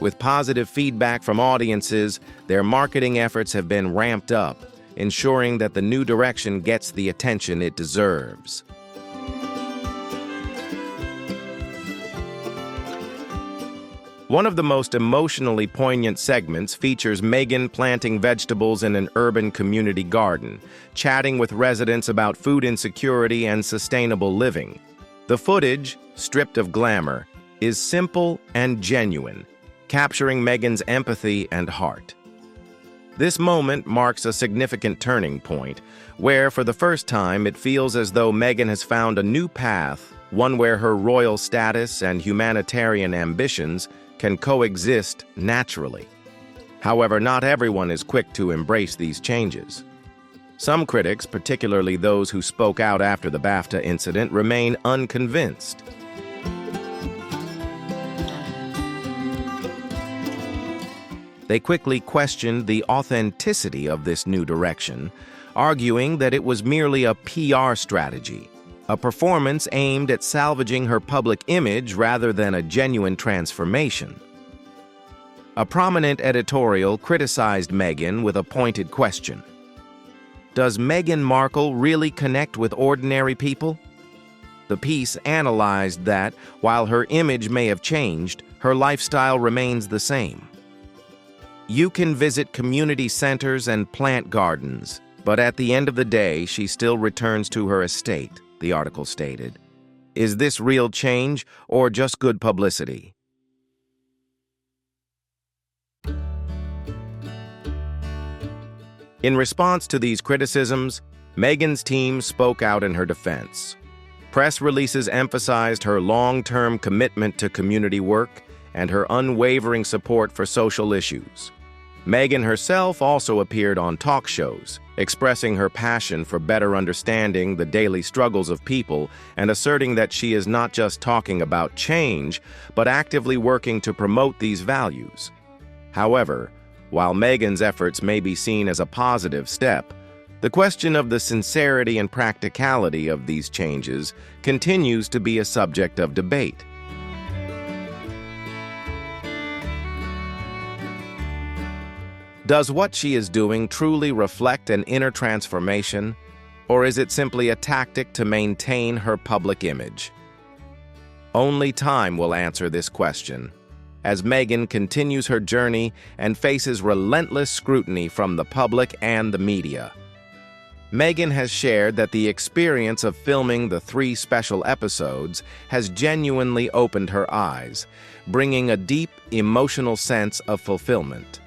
With positive feedback from audiences, their marketing efforts have been ramped up, ensuring that the new direction gets the attention it deserves. One of the most emotionally poignant segments features Meghan planting vegetables in an urban community garden, chatting with residents about food insecurity and sustainable living. The footage, stripped of glamour, is simple and genuine, capturing Meghan's empathy and heart. This moment marks a significant turning point, where for the first time it feels as though Meghan has found a new path, one where her royal status and humanitarian ambitions can coexist naturally. However, not everyone is quick to embrace these changes. Some critics, particularly those who spoke out after the BAFTA incident, remain unconvinced. They quickly questioned the authenticity of this new direction, arguing that it was merely a PR strategy, a performance aimed at salvaging her public image rather than a genuine transformation. A prominent editorial criticized Meghan with a pointed question. Does Meghan Markle really connect with ordinary people? The piece analyzed that, while her image may have changed, her lifestyle remains the same. You can visit community centers and plant gardens, but at the end of the day, she still returns to her estate, the article stated. Is this real change or just good publicity? In response to these criticisms, Meghan's team spoke out in her defense. Press releases emphasized her long-term commitment to community work and her unwavering support for social issues. Meghan herself also appeared on talk shows, expressing her passion for better understanding the daily struggles of people and asserting that she is not just talking about change, but actively working to promote these values. However, while Meghan's efforts may be seen as a positive step, the question of the sincerity and practicality of these changes continues to be a subject of debate. Does what she is doing truly reflect an inner transformation, or is it simply a tactic to maintain her public image? Only time will answer this question, as Meghan continues her journey and faces relentless scrutiny from the public and the media. Meghan has shared that the experience of filming the 3 special episodes has genuinely opened her eyes, bringing a deep, emotional sense of fulfillment.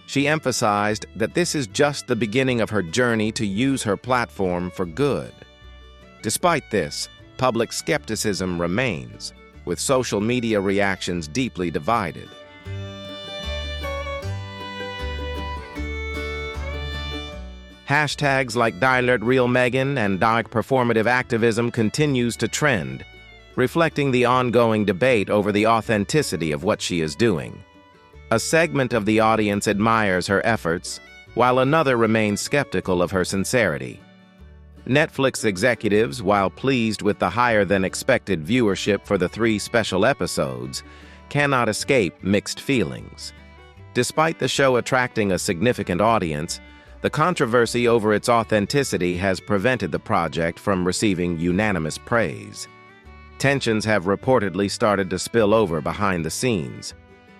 She emphasized that this is just the beginning of her journey to use her platform for good. Despite this, public skepticism remains, with social media reactions deeply divided. Hashtags like #DialogRealMeghan and #Performative Activism continues to trend, reflecting the ongoing debate over the authenticity of what she is doing. A segment of the audience admires her efforts, while another remains skeptical of her sincerity. Netflix executives, while pleased with the higher-than-expected viewership for the 3 special episodes, cannot escape mixed feelings. Despite the show attracting a significant audience, the controversy over its authenticity has prevented the project from receiving unanimous praise. Tensions have reportedly started to spill over behind the scenes.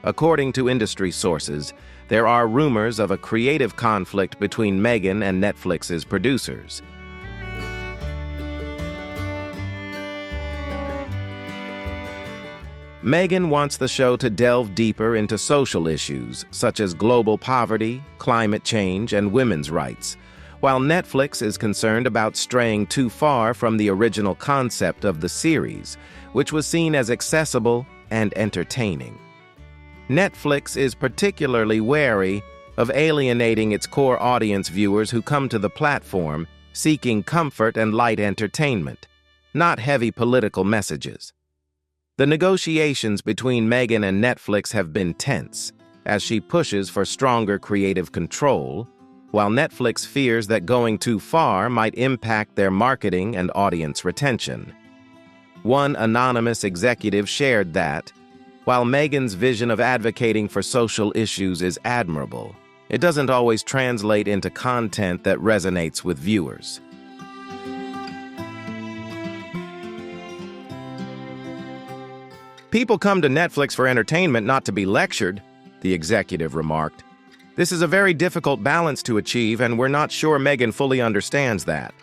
According to industry sources, there are rumors of a creative conflict between Meghan and Netflix's producers. Meghan wants the show to delve deeper into social issues such as global poverty, climate change, and women's rights, while Netflix is concerned about straying too far from the original concept of the series, which was seen as accessible and entertaining. Netflix is particularly wary of alienating its core audience viewers who come to the platform seeking comfort and light entertainment, not heavy political messages. The negotiations between Meghan and Netflix have been tense, as she pushes for stronger creative control, while Netflix fears that going too far might impact their marketing and audience retention. One anonymous executive shared that, While Meghan's vision of advocating for social issues is admirable, it doesn't always translate into content that resonates with viewers. "People come to Netflix for entertainment, not to be lectured," the executive remarked. "This is a very difficult balance to achieve, and we're not sure Meghan fully understands that."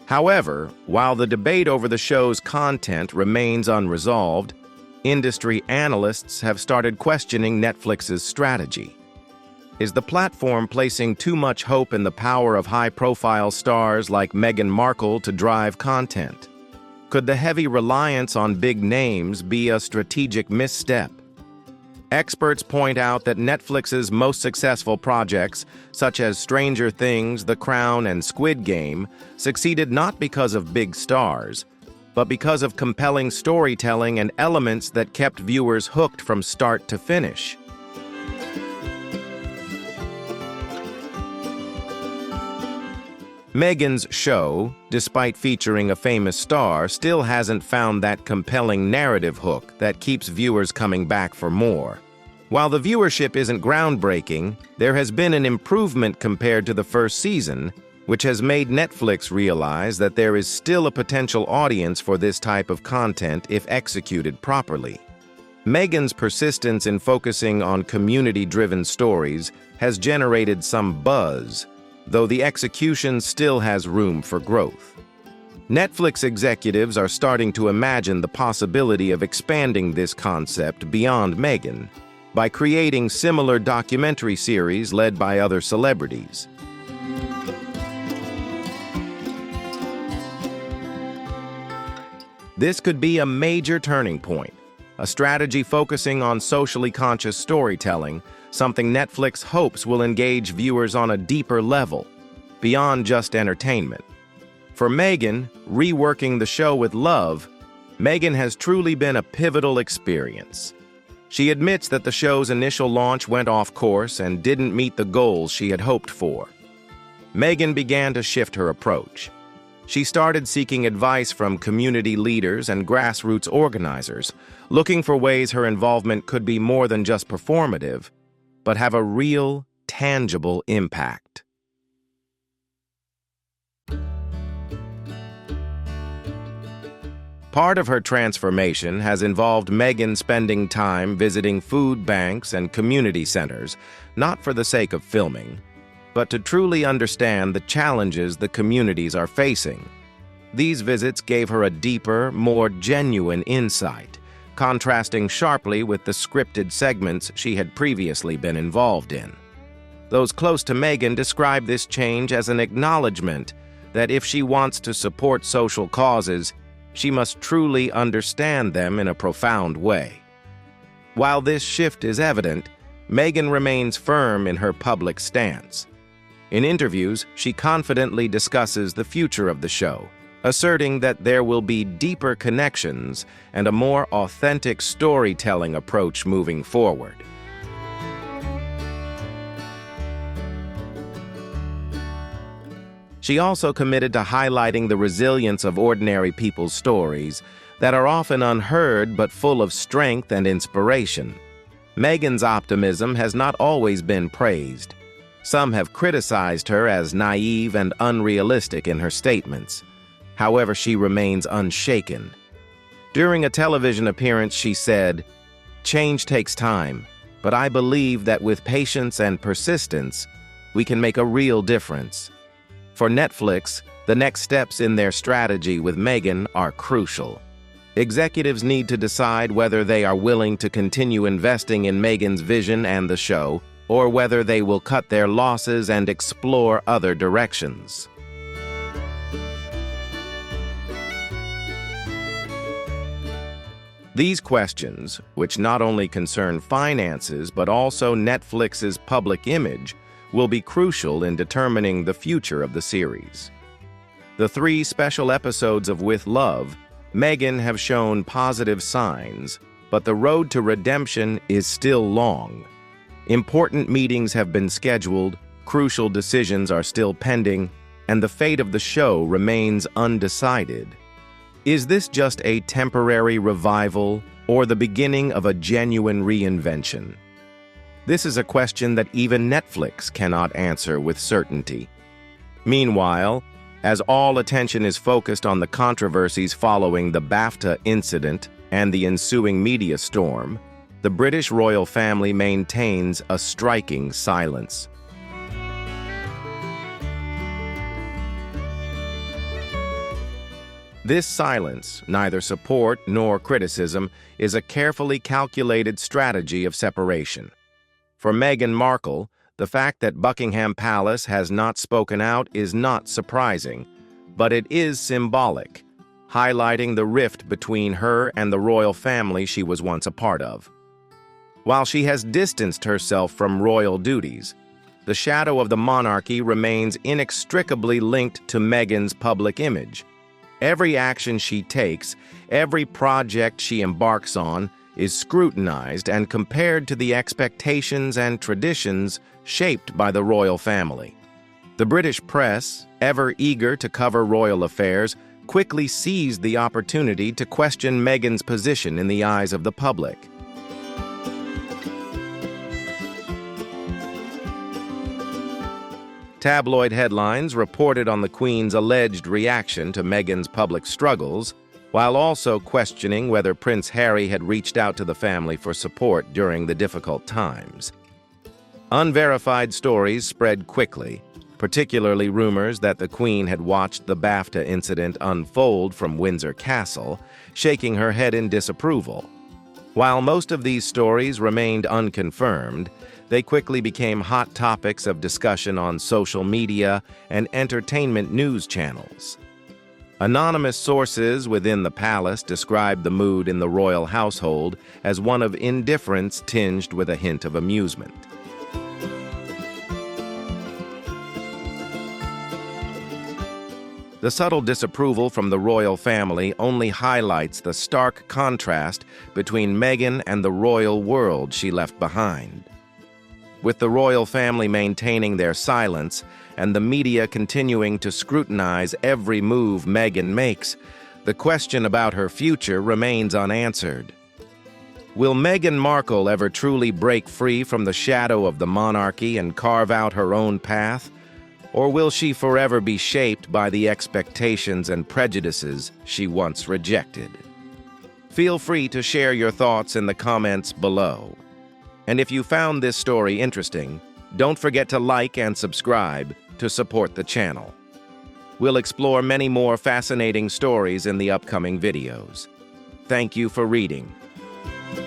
However, while the debate over the show's content remains unresolved, industry analysts have started questioning Netflix's strategy. Is the platform placing too much hope in the power of high-profile stars like Meghan Markle to drive content? Could the heavy reliance on big names be a strategic misstep? Experts point out that Netflix's most successful projects, such as Stranger Things, The Crown, and Squid Game, succeeded not because of big stars, but because of compelling storytelling and elements that kept viewers hooked from start to finish. Meghan's show, despite featuring a famous star, still hasn't found that compelling narrative hook that keeps viewers coming back for more. While the viewership isn't groundbreaking, there has been an improvement compared to the first season, which has made Netflix realize that there is still a potential audience for this type of content if executed properly. Meghan's persistence in focusing on community-driven stories has generated some buzz, though the execution still has room for growth. Netflix executives are starting to imagine the possibility of expanding this concept beyond Meghan by creating similar documentary series led by other celebrities. This could be a major turning point, a strategy focusing on socially conscious storytelling, something Netflix hopes will engage viewers on a deeper level, beyond just entertainment. For Meghan, reworking the show with love, Meghan has truly been a pivotal experience. She admits that the show's initial launch went off course and didn't meet the goals she had hoped for. Meghan began to shift her approach. She started seeking advice from community leaders and grassroots organizers, looking for ways her involvement could be more than just performative, but have a real, tangible impact. Part of her transformation has involved Meghan spending time visiting food banks and community centers, not for the sake of filming, but to truly understand the challenges the communities are facing. These visits gave her a deeper, more genuine insight, contrasting sharply with the scripted segments she had previously been involved in. Those close to Meghan describe this change as an acknowledgement that if she wants to support social causes, she must truly understand them in a profound way. While this shift is evident, Meghan remains firm in her public stance. In interviews, she confidently discusses the future of the show, asserting that there will be deeper connections and a more authentic storytelling approach moving forward. She also committed to highlighting the resilience of ordinary people's stories that are often unheard but full of strength and inspiration. Meghan's optimism has not always been praised. Some have criticized her as naive and unrealistic in her statements. However, she remains unshaken. During a television appearance, she said, "Change takes time, but I believe that with patience and persistence, we can make a real difference." For Netflix, the next steps in their strategy with Meghan are crucial. Executives need to decide whether they are willing to continue investing in Meghan's vision and the show, or whether they will cut their losses and explore other directions. These questions, which not only concern finances but also Netflix's public image, will be crucial in determining the future of the series. The 3 special episodes of With Love, Meghan have shown positive signs, but the road to redemption is still long. Important meetings have been scheduled, crucial decisions are still pending, and the fate of the show remains undecided. Is this just a temporary revival, or the beginning of a genuine reinvention? This is a question that even Netflix cannot answer with certainty. Meanwhile, as all attention is focused on the controversies following the BAFTA incident and the ensuing media storm, the British royal family maintains a striking silence. This silence, neither support nor criticism, is a carefully calculated strategy of separation. For Meghan Markle, the fact that Buckingham Palace has not spoken out is not surprising, but it is symbolic, highlighting the rift between her and the royal family she was once a part of. While she has distanced herself from royal duties, the shadow of the monarchy remains inextricably linked to Meghan's public image. Every action she takes, every project she embarks on, is scrutinized and compared to the expectations and traditions shaped by the royal family. The British press, ever eager to cover royal affairs, quickly seized the opportunity to question Meghan's position in the eyes of the public. Tabloid headlines reported on the Queen's alleged reaction to Meghan's public struggles, while also questioning whether Prince Harry had reached out to the family for support during the difficult times. Unverified stories spread quickly, particularly rumors that the Queen had watched the BAFTA incident unfold from Windsor Castle, shaking her head in disapproval. While most of these stories remained unconfirmed, they quickly became hot topics of discussion on social media and entertainment news channels. Anonymous sources within the palace described the mood in the royal household as one of indifference tinged with a hint of amusement. The subtle disapproval from the royal family only highlights the stark contrast between Meghan and the royal world she left behind. With the royal family maintaining their silence and the media continuing to scrutinize every move Meghan makes, the question about her future remains unanswered. Will Meghan Markle ever truly break free from the shadow of the monarchy and carve out her own path? Or will she forever be shaped by the expectations and prejudices she once rejected? Feel free to share your thoughts in the comments below. And if you found this story interesting, don't forget to like and subscribe to support the channel. We'll explore many more fascinating stories in the upcoming videos. Thank you for reading.